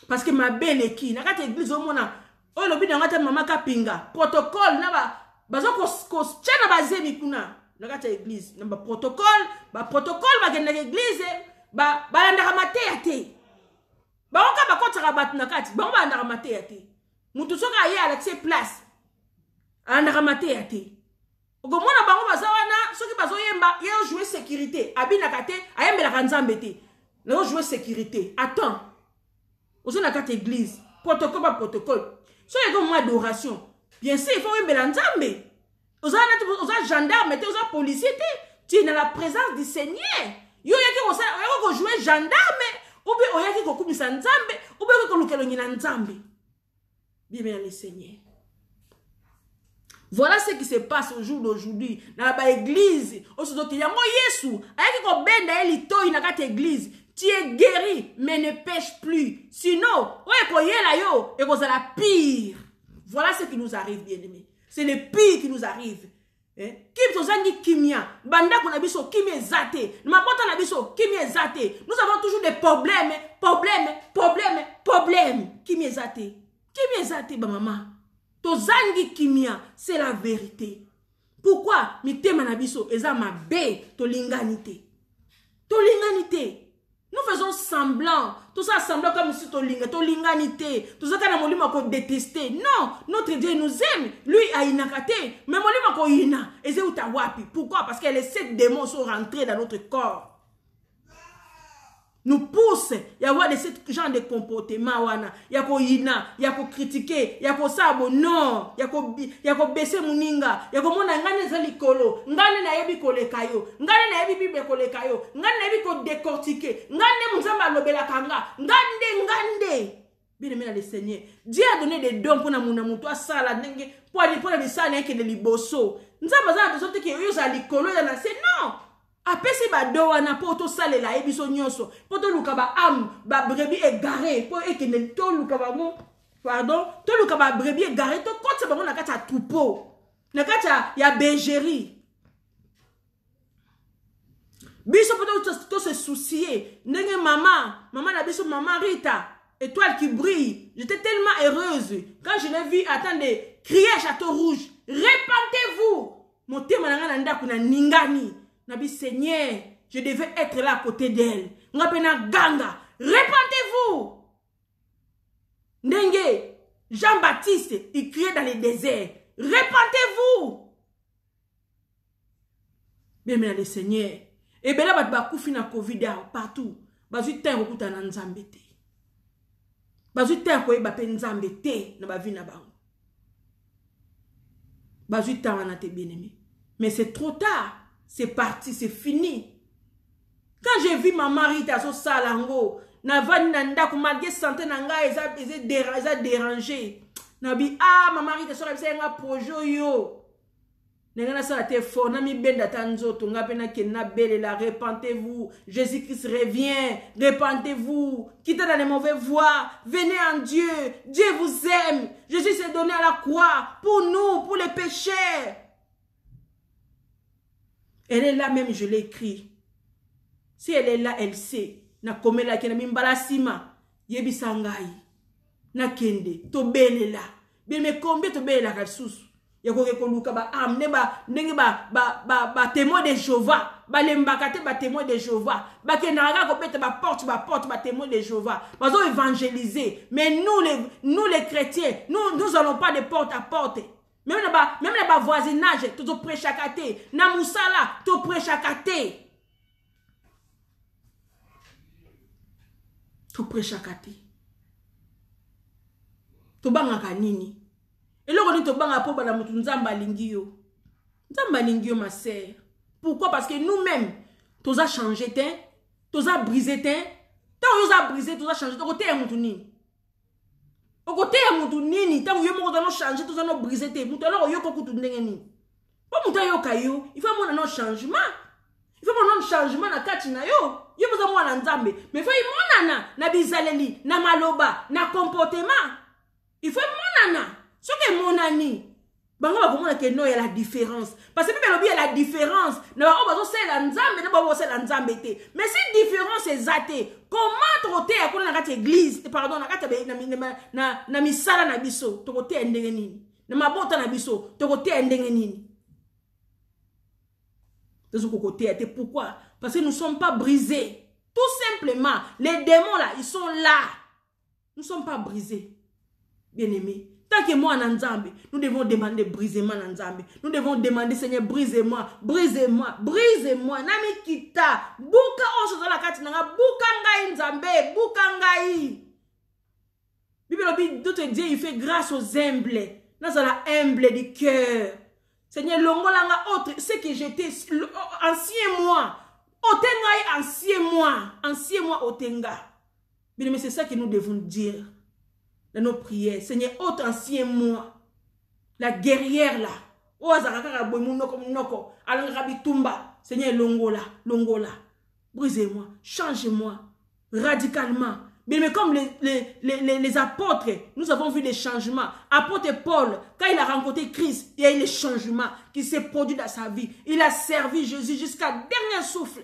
Parce que ma belle qui na kati église au mona, oh lobi na ngata mama kapinga, protocole na ba bazo ko tchana bazemi kuna. Na kati église, na ba protocole ba genda église, ba landaka mateya te. Ba oka ba kotaka batu na kati, ba landaka mateya te. Mutu soka ye ala tse place. Landaka mateya te. Ogomona bango bazawana soki bazo yemba ye jouer sécurité abina kate ayembela kanzambe te na jouer sécurité attends ozo na kate église protocole so yego mois d'adoration bien sûr il faut yembela nzambe ozo gendarme te ozo policier te tu es dans la présence du Seigneur yo yaki ko jouer gendarme ou bien oyaki ko kumisa nzambe ou bien ko lukelo ngina nzambe bien le Seigneur. Voilà ce qui se passe au jour d'aujourd'hui dans l'église. Aujourd'hui, yango Yesu, ayaki ko benda elito inakate église. Tu es guéri, mais ne pêche plus. Sinon, ouais ko yela yo et ko la pire. Voilà ce qui nous arrive, bien-aimés. C'est le pire qui nous arrive. Kim tozangi kimia, banda ko na biso kimia zate. Mapota na biso kimia zate. Nous avons toujours des problèmes. Kimia zate ba maman. Tozangi kimia, c'est la vérité. Pourquoi mitema na biso eza mabe to linganité. Nous faisons semblant, tout ça semblant comme si to linganité, tout ça kana molimo ko détester. Non, notre Dieu nous aime, lui a inakate, mais molimo ko ina, eze uta wapi. Pourquoi? Parce que les 7 démons sont rentrés dans notre corps. Nous pousse y avoir de ce genre de comportement wana yako ina yako critiquer yako sabo non yako baisser muninga yako mona ngane za likolo ngane na yebi koleka yo ngane na yebi bible koleka yo ngane na yebi ko décortiquer ngane muzamba lobela kanga ngande Bien aimé dans le Seigneur. Dieu a donné des dons pour nous toi ça la ndenge pour les salles qui de liboso. Nous avons besoin de que yo za likolo ya na c'est non. Apesi ba do wana po to sale la ebiso nyonso. Po to luka ba am ba brebis égaré po ekene to luka ba mo. Pardon, to luka ba brebis égaré to kote ba mo na kati ya troupeau. Na kati ya bergerie. Biso peut se soucier. Ndenge maman na biso maman Rita, étoile qui brille. J'étais tellement heureuse quand je l'ai vu attendre crier à Château Rouge. Répentez-vous. Mon thème na nda kuna ningani. Nabi Seigneur, je devais être là à côté d'elle. Ngapena ganga. Répentez-vous. Ndenge Jean-Baptiste, il criait dans les déserts. Répentez-vous. Bien mais le Seigneur. Et bien là, bakufi na Covid partout. Bazu ten okuta na nzambe te. Bazu ten ko eba pe nzambe te na ba vie na bango. Bazu ten wana te bien aimé. Mais c'est trop tard. C'est parti, c'est fini. Quand j'ai vu ma Rita so salango, na vani na ndako malgré santé na nga eza dérangé. Na bi ma Rita so rabisa nga projet yo. Nengana sa te fort na mi benda tanzoto nga pena kenna belle la repentez-vous. Jésus-Christ revient, repentez-vous. Quittez dans les mauvaises voies, venez en Dieu. Dieu vous aime. Jésus s'est donné à la croix pour nous, pour les pécheurs. Elle est là même, je l'ai écrit. Si elle est là, elle sait. Na komela kena mimbala sima, yebi sangai. Na kende, to belle là. Bien mais combien to belle la kasusu? Yako koluka ba amne ba ndenge ba témoin de Jéhovah, ba lembakate ba témoin de Jéhovah, ba kenanga ko pete ba porte ba témoin de Jéhovah. Bazo évangéliser. Mais nous les chrétiens, nous allons pas de porte à porte. Même là-bas voisinage, tu prêches à kate. Na musala, tu prêches à kate. Tu prêches à kate. Tu banga kanini. Et là, on dit que tu banga po bana mutu nzamba lingio. Nzamba lingio ma sœur. Pourquoi? Parce que nous-mêmes, tu as changé, tu as brisé, tu as brisé, tu as changé. Tu as mutu nini. Au côté ya mutu nini, tant que yo mo changer, tu as brisé te. Mutu alors yo ko kutu ndenge nini. Pas mutu yo kayo, il faut mon non changement. Il faut mon changement na kati na yo. Yo besoin moi na nzambe, mais faut y monana na bizaleli, na maloba, na comportement. Il faut monana. Ce que monani. Bango ba komona ke no ya la différence. Parce que même il y a la différence. Na ba obazo c'est la nzambe, na ba obazo c'est la nzambe te. Mais si différence est zate, comment trotter à kuna na kati église, pardon na kati na misala na biso, to kote ndenge nini. Na mabota na biso, to kote ndenge nini. Pourquoi? Parce que nous ne sommes pas brisés. Tout simplement, les démons là, ils sont là. Nous ne sommes pas brisés. Bien aimés. Tant que moi en Nzambe, nous devons demander brisez-moi en Nzambe. Nous devons demander Seigneur brisez-moi, brisez-moi, brisez-moi. Nami kita, buka oso za la kati nanga, buka ngai Nzambe, buka ngai. Bible dit d'autres Dieu il fait grâce aux humbles. Nous sommes humbles du cœur. Seigneur longolanga autre, ce que j'étais ancien moi. Otenga ancien moi otenga. Bien mais c'est ça que nous devons dire dans nos prières. Seigneur, autre ancien moi, la guerrière là, oh azakaka boimuno comme noko, alanga bitumba. Seigneur, longola, brisez-moi, changez-moi radicalement. Mais comme les apôtres, nous avons vu des changements. Apôtre Paul, quand il a rencontré Christ, il y a eu les changements qui s'est produit dans sa vie. Il a servi Jésus jusqu'à dernier souffle.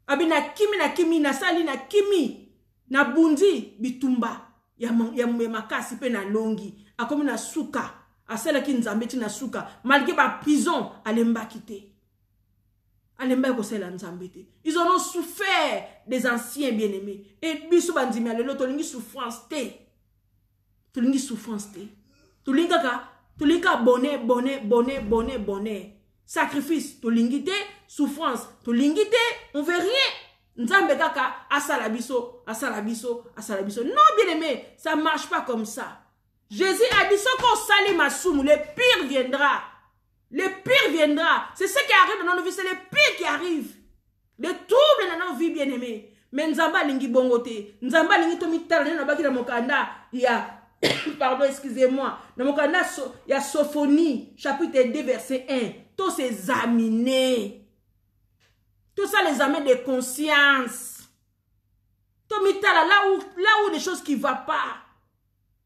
Abi na kimi na sali na kimi na bundi bitumba. Ya makasi pe na longi akomi na suka asela ki nzambe ti na suka malgré ba prison alemba kité alemba ko sela nzambe te. Ils ont souffert des anciens bien-aimés et biso bandimi alelo to lingi souffrance te to linga bonnet sacrifice to lingi te souffrance to lingi te on veut rien. Nzambe kaka asala biso. Non bien aimé, ça marche pas comme ça. Jésus a dit ce qu'on sali masumu, le pire viendra. C'est ce qui arrive dans nos vies, c'est le pire qui arrive. Le trouble dans nos vies bien aimé. Mais nzamba lingi bongote, nzamba lingi to mitala na baki na mokanda, pardon, excusez-moi, dans mon canal, il y a Sophonie, chapitre 2, verset 1. Tous ces examiner. Tout ça, les amène de conscience. Tomitala, là où des choses qui ne vont pas.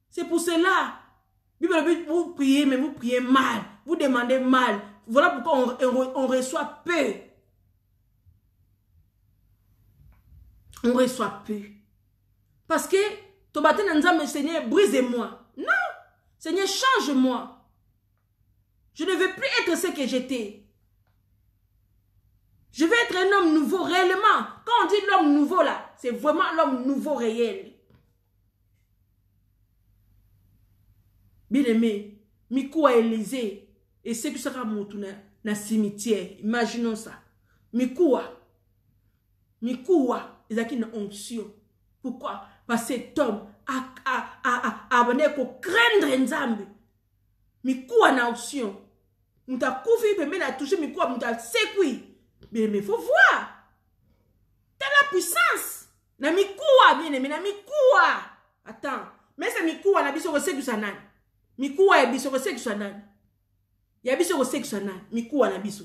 C'est pour cela. Vous priez, mais vous priez mal. Vous demandez mal. Voilà pourquoi on reçoit peu. On reçoit peu. Parce que, ton matin, Seigneur, brisez-moi. Non. Seigneur, change-moi. Je ne veux plus être ce que j'étais. Je veux être un homme nouveau réellement. Quand on dit l'homme nouveau là, c'est vraiment l'homme nouveau réel. Bien aimé, Mikou a Élysée et c'est que sera mon tour dans cimetière. Imaginons ça. Mikou a ils ont une onction. Pourquoi? Parce que cet homme a craindre Nzambe. Mikou a une onction. Nous t'a couvert, mais n'a touché Mikou a nous t'a sécuit. Mais il faut voir. T'as la puissance. Na Mikoua, bien aimé, na Mikoua. Attends. Mais c'est Mikoua, na biso rose ça nan. Mikoua ya biso rose ça nan. Ya biso rose ça nan. Mikoua na biso.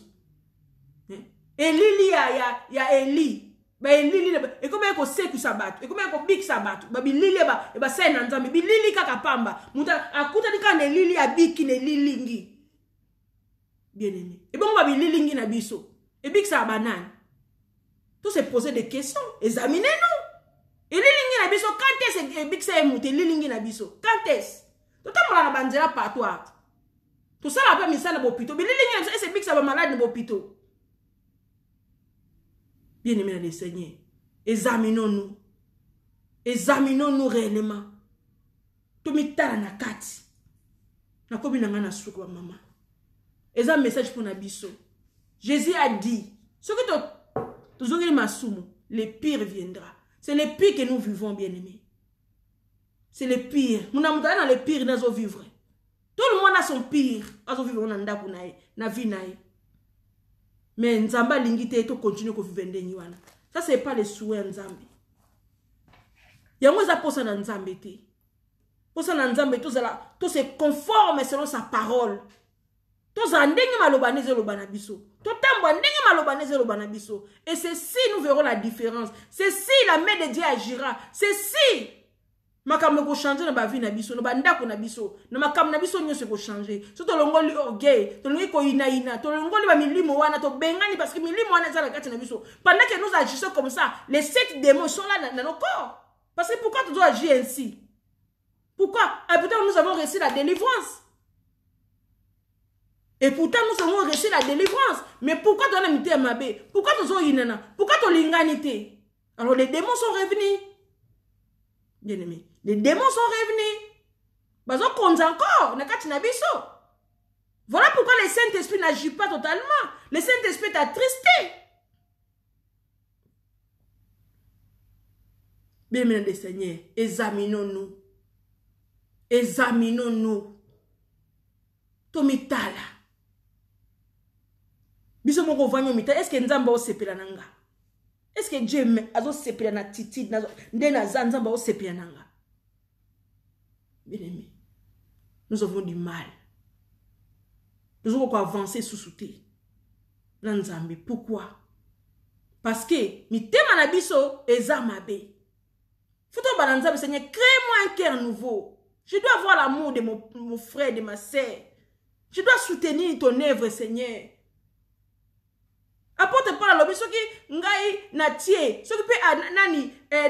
Eli ya Eli. Ba Eli et comment ko seku sabatu. Et comment ko big sabatu. Ba bilili ba sai na nzambe. Bilili kaka pamba. Muta akuta dikane Lili ya biki ne lilingi. Bien aimé. Et bon ba bilili ngi na biso. Et bien que ça banane. Tout se poser des questions. Examinez-nous. Et lilingi na biso. Quand est-ce que bien que ça est monté? Lilingi na biso. Quand est-ce? Tout le temps, on a bandera partout. Tout ça, on a pas mis ça dans l'hôpital. Mais lilingi na biso. Et c'est bien que ça va malade dans l'hôpital. Bien aimé le Seigneur. Examinons-nous. Examinons-nous réellement. Tout mi tala na kati. Na kobi na ngana suku wa maman. Et ça, message pour na biso. Jésus a dit, ce que le pire viendra. C'est le pire que nous vivons, bien-aimés. C'est le pire. Nous avons dans le pire dans nos vivre. Tout le monde a son pire. Dans vivre na vie naï. Mais Nzamba lingite to continue ko vivre ndeni. Ça c'est pas le souhait Nzambe. Yango za posa na Nzambe te. Posa na Nzambe tout se conforme selon sa parole. Tous en dengue malobanese le banabiso. Tout en dengue malobanese le banabiso. Et c'est si nous verrons la différence. C'est si la main de Dieu agira. C'est si makambo ko changer na ba vie na biso, na banda ko na biso. Na makambo na biso nyose ko changer. So to longoli orgueil, to longi ko ina, to longoli ba milimo wana to bengani parce que milimo wana za la kati na biso. Pendant que nous agissons comme ça, les 7 démons sont là dans nos corps. Parce que pourquoi tu dois agir ainsi? Pourquoi? Et pourtant nous avons reçu la délivrance. Et pourtant, nous avons reçu la délivrance. Mais pourquoi tu as mis ma bé? Pourquoi tu as inana? Pourquoi tu as l'inganité? Alors les démons sont revenus. Bien aimé. Les démons sont revenus. Parce qu'on encore. Voilà pourquoi le Saint-Esprit n'agit pas totalement. Le Saint-Esprit est attristé. Bien aimé le Seigneur, examinons-nous. Examinons-nous. Tomitala. Biso moko vanyo mita, est-ce que Nzamba o sepela nanga? Est-ce que Dieu azo sepela na titi na ndena Nzamba o sepela nanga? Bien aimé, nous avons du mal. Nous avons avancer sous souté. Nzambe, pourquoi? Parce que mi tema na biso ezamabe. Faut to balanza Seigneur, crée-moi un cœur nouveau. Je dois avoir l'amour de mon frère, de ma sœur. Je dois soutenir ton œuvre, Seigneur. Apporte pas la lobby, ce qui ngai na tie, ce qui peut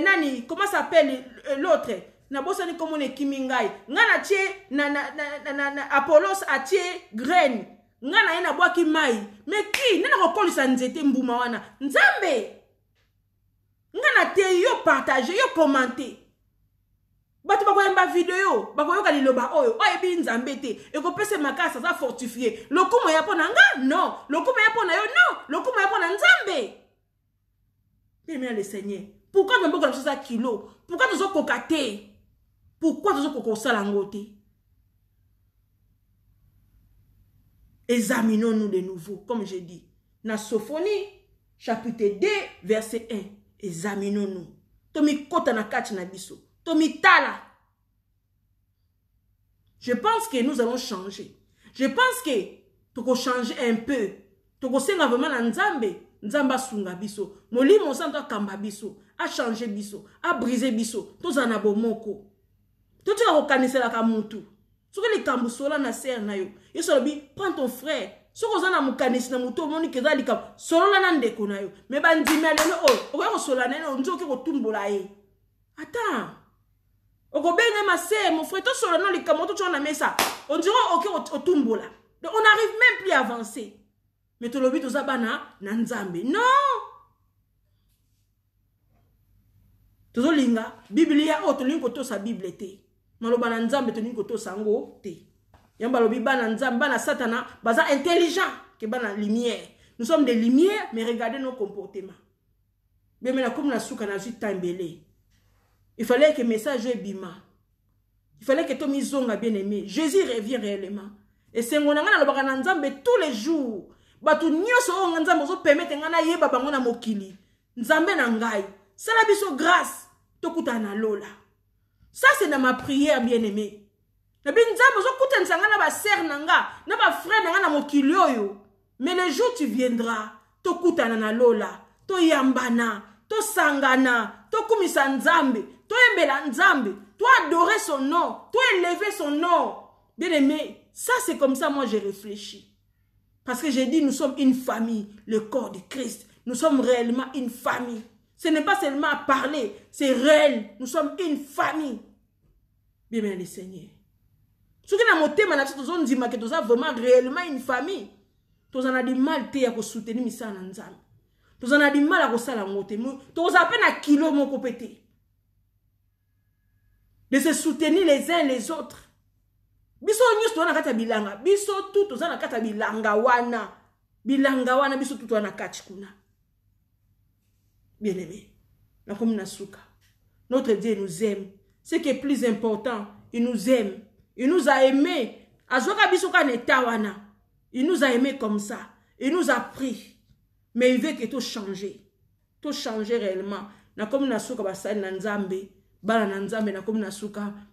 nani, comment s'appelle l'autre? Na bossa ni comme on est kimingai. Nga na tie na Apollos a tie graine. Nga na ina boaki mai. Mais qui? Nana kokolisa nzete mbuma wana. Nzambe. Nga na te yo partager, yo commenter. Batu bako yamba video, bako yoka liloba oyo, oye bi Nzambe te. Eko pese makasa za fortifié. Lokumo yapo na nga? Non. Lokumo yapo na yo? Non. Lokumo yapo na Nzambe. Bien le Seigneur. Pourquoi tu me ça kilo? Pourquoi tu es cocaté? Pourquoi tu es cocosa langoté? Examinons-nous de nouveau, comme j'ai dit. Na Sophonie, chapitre 2, verset 1. Examinons-nous. Tomi kota na kati na biso. Tomi tala. Je pense que nous allons changer. Je pense que tu peux changer un peu. Tu peux senga vraiment na nzambe. Nzamba sunga biso. Molimo santo kamba biso. A changer biso. A briser biso. Tozana bomoko. Tout va reconnaître la mutu. Ce que les kambusola na ser na yo. Yo solobi, prends ton frère. Ce que zana mukanisi na mutu moni keza likam. Solo na ndeko na yo. Me bandimi alelo o. Oko sola na no nzo ke ko tumbola ye. Attends. Oko benga ma sœur, mon frère, to solo na likam to chona mesa. On dirait ok o tumbola. Donc on n'arrive même plus à avancer. Mais to lobi to zabana na nzambe. Non. Tozo linga Biblia o to lingo to sa Bible te. Maloba na nzambe to lingo to sango te. Yamba lobi bana nzambe bana satana baza intelligent que bana lumière. Nous sommes des lumières mais regardez nos comportements. Bien mais comme na souka na ju tambelé. Il fallait que message bima. Il fallait que to mizonga bien aimé. Jésus revient réellement. Et c'est ngona na lobaka na nzambe tous les jours. Batu nyoso o nzambe zo permettre ngana yeba bango na mokili. Nzambe na ngai. Sala biso grâce. Tokuta na lola. Ça c'est dans ma prière bien-aimé. Na bin nzambe zo kuta nsangana ba sœur nanga, na ba frère nanga na mokili oyo. Mais le jour tu viendras, tokuta na lola, to yambana, to sangana, to kumisa nzambe, to embela nzambe, to adorer son nom, to élever son nom. Bien-aimé, ça c'est comme ça moi j'ai réfléchi. Parce que j'ai dit nous sommes une famille, le corps de Christ. Nous sommes réellement une famille. Ce n'est pas seulement à parler, c'est réel. Nous sommes une famille. Bien, bien, les Seigneurs. Ce qui est dans mon thème, nous sommes vraiment réellement une famille. Nous avons du mal à soutenir Missa Nanzam. Nous avons du mal à soutenir Moté. Nous avons à peine un kilo mon copété. De se soutenir les uns les autres. Biso nyus tuana kata bilanga. Biso tout tozana kata bilanga wana. Bilanga wana biso tout tuana kachikuna. Bien-aimé, notre Dieu nous aime. Ce qui est plus important, il nous aime. Il nous a aimés. Il nous a aimés comme ça. Il nous a pris. Mais il veut que tout change. Tout change réellement.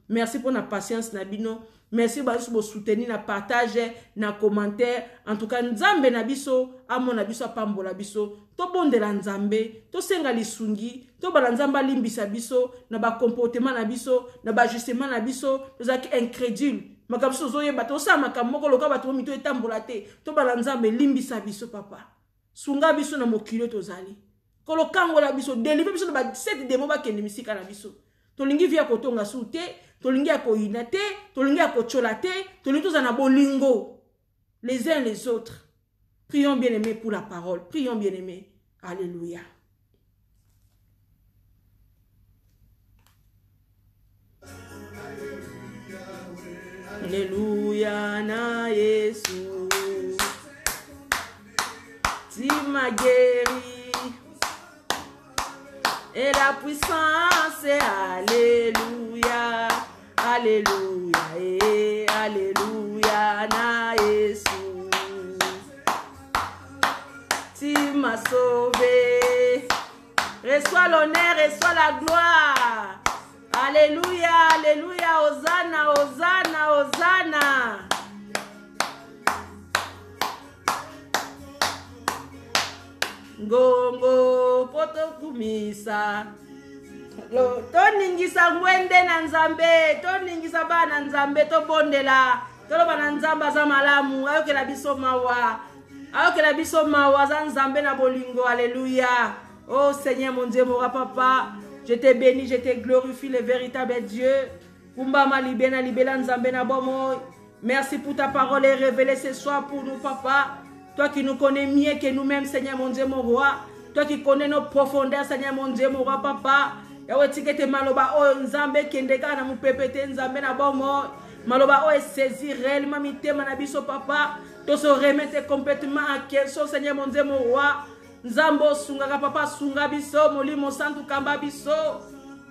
Merci pour la patience, Nabino. Merci pour soutenir, na partage, na commentaire. En tout cas, Nzambe nabiso, amo nabiso pambola biso, to bondela Nzambe, to senga lisungi, to balanzamba limbisa biso, na ba comportement nabiso, na ba ajustement nabiso, to zaki incrédule. Makabiso zoye bato sa makamoko loka bato mito etambola te, to balanzambe limbisa biso papa. Sunga biso na mokilo to zali. Kolo kangola biso, deliver biso na ba 7 démons ba kende misika na biso. To lingi via kotonga sute. Tolingi ako inate, tolingi ako cholate, tolingi tozana bolingo. Les uns les autres. Prions bien-aimés pour la parole. Prions bien-aimés. Alléluia. Alléluia na Yesu. Tu m'as guéri. Et la puissance, alléluia. Alléluia, et alléluia, na Yesu. Tu m'as sauvé. Reçois l'honneur, reçois la gloire. Alléluia, alléluia, Hosanna, Hosanna, Hosanna. Ngongo, poto kumisa. Toningisa ngwende na nzambe, toningisa bana nzambe, to bondela, toloba na nzamba za malamu, ayokela biso mawa. Ayokela biso mawa za nzambe na bolingo, alléluia. Oh Seigneur mon Dieu, mon roi papa, je te bénis, je te glorifie le véritable Dieu. Kumbama libena libela nzambe na bomo. Merci pour ta parole et révélée ce soir pour nous papa. Toi qui nous connais mieux que nous-mêmes, Seigneur mon Dieu, mon roi. Toi qui connais nos profondeurs, Seigneur mon Dieu, mon roi papa. Yawe tikete maloba o nzambe kendeka na mupepete nzambe na bomo. Maloba o est saisi réellement mitema na biso papa. To se remettre complètement en question, Seigneur mon Dieu, mon roi. Nzambo sunga papa sunga biso molimo santu kamba biso.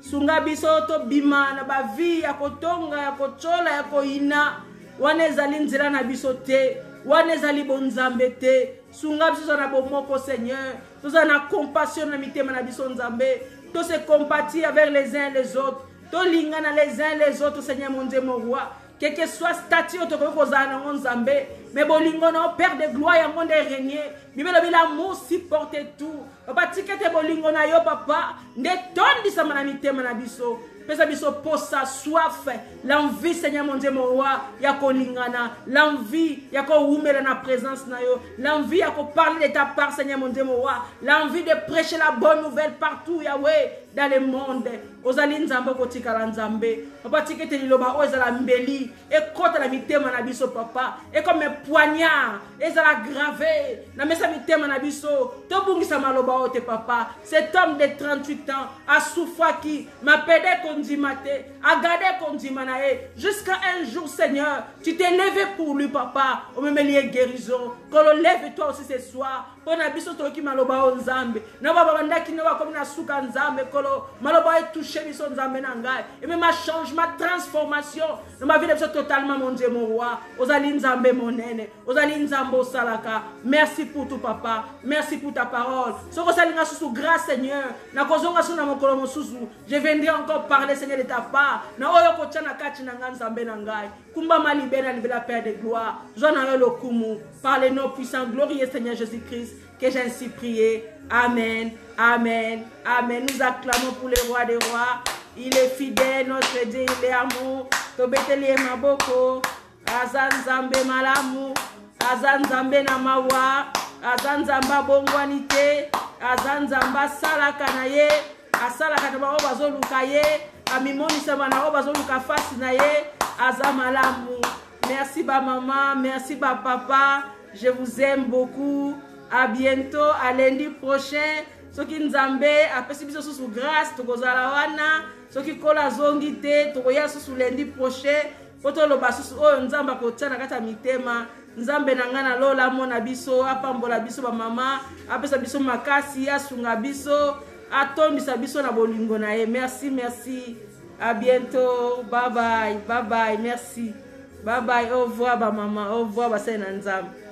Sunga biso to bima na ba vie ya kotonga ya kochola ya koina. Wane zali nzira na biso te. Wane zali bonzambe te. Sunga biso na bomoko Seigneur. Nous avons compassion na mitema na biso nzambe. Tous se compatir avec les uns les autres. Tous lingana les uns les autres, Seigneur mon Dieu, mon roi. quel que soit statut de Nzambe, mais bolingo na Père de gloire ya monde régner. Bible l'amour supporte tout. Papa tikete bolingo na yo papa, ne tondi sa manamite manabiso. Pesa biso posa soif, l'envie Seigneur mon Dieu mon roi, ya ko lingana, l'envie ya ko umela na présence na yo, l'envie ya ko parler de ta part Seigneur mon Dieu mon roi, l'envie de prêcher la bonne nouvelle partout Yahweh dans le monde. Ozali nzambe ko tikala nzambe. Papa tikete liloba o ezala mbeli, e kota la mitema na biso papa, et comme un poignard, ezala gravé, na mesa mitema na biso, to bungisa maloba o te papa. Cet homme de 38 ans a souffert qui m'a pédé a gardé jusqu'à un jour, Seigneur, tu t'es levé pour lui, papa. Au même lieu guérison. Qu'on le lève toi aussi ce soir. Pour n'abisso toki maloba o nzambe. Na baba bandaki na comme na suka nzambe kolo maloba est touché biso nzambe na ngai. Et même ma changement, transformation dans ma vie de totalement mon Dieu mon roi. Ozali nzambe mon nene. Ozali nzambo salaka. Merci pour tout papa. Merci pour ta parole. Soko salinga sous grâce Seigneur. Na kozonga sous na mokolo mosusu. Je viendrai encore parler Seigneur de ta part. Na oyo ko tchana kati na nzambe na ngai. Kumba malibena libela Père de gloire. Jona yo lokumu. Par les noms puissants glorieux Seigneur Jésus-Christ que j'ai ainsi prié. Amen. Amen. Amen. Nous acclamons pour le roi des rois. Il est fidèle, notre Dieu, il est amour. Tobeteli maboko. Azan zambe malamu. Azan zambe na mawa. Azan zamba bongwanite. Azan zamba salaka na ye. Asalaka na bao bazoluka ye. Amimoni sama na bao bazoluka fasi na ye. Azan malamu. Merci ba maman, merci ba papa. Je vous aime beaucoup. À bientôt, à lundi prochain. Ce qui nous amène à percevoir sous grâce, tu vas à wana. Ce qui colle à zongité, tu vas sous lundi prochain. Poto lo basu o nzamba ko tana kata mitema. Nzambe nangana lola mona biso, apambola biso ba mama, apesa biso makasi, asunga biso, atondisa biso na bolingo na ye. Merci, merci. À bientôt. Bye bye. Bye bye. Merci. Bye bye. Au revoir ba maman. Au revoir ba sena nzambe.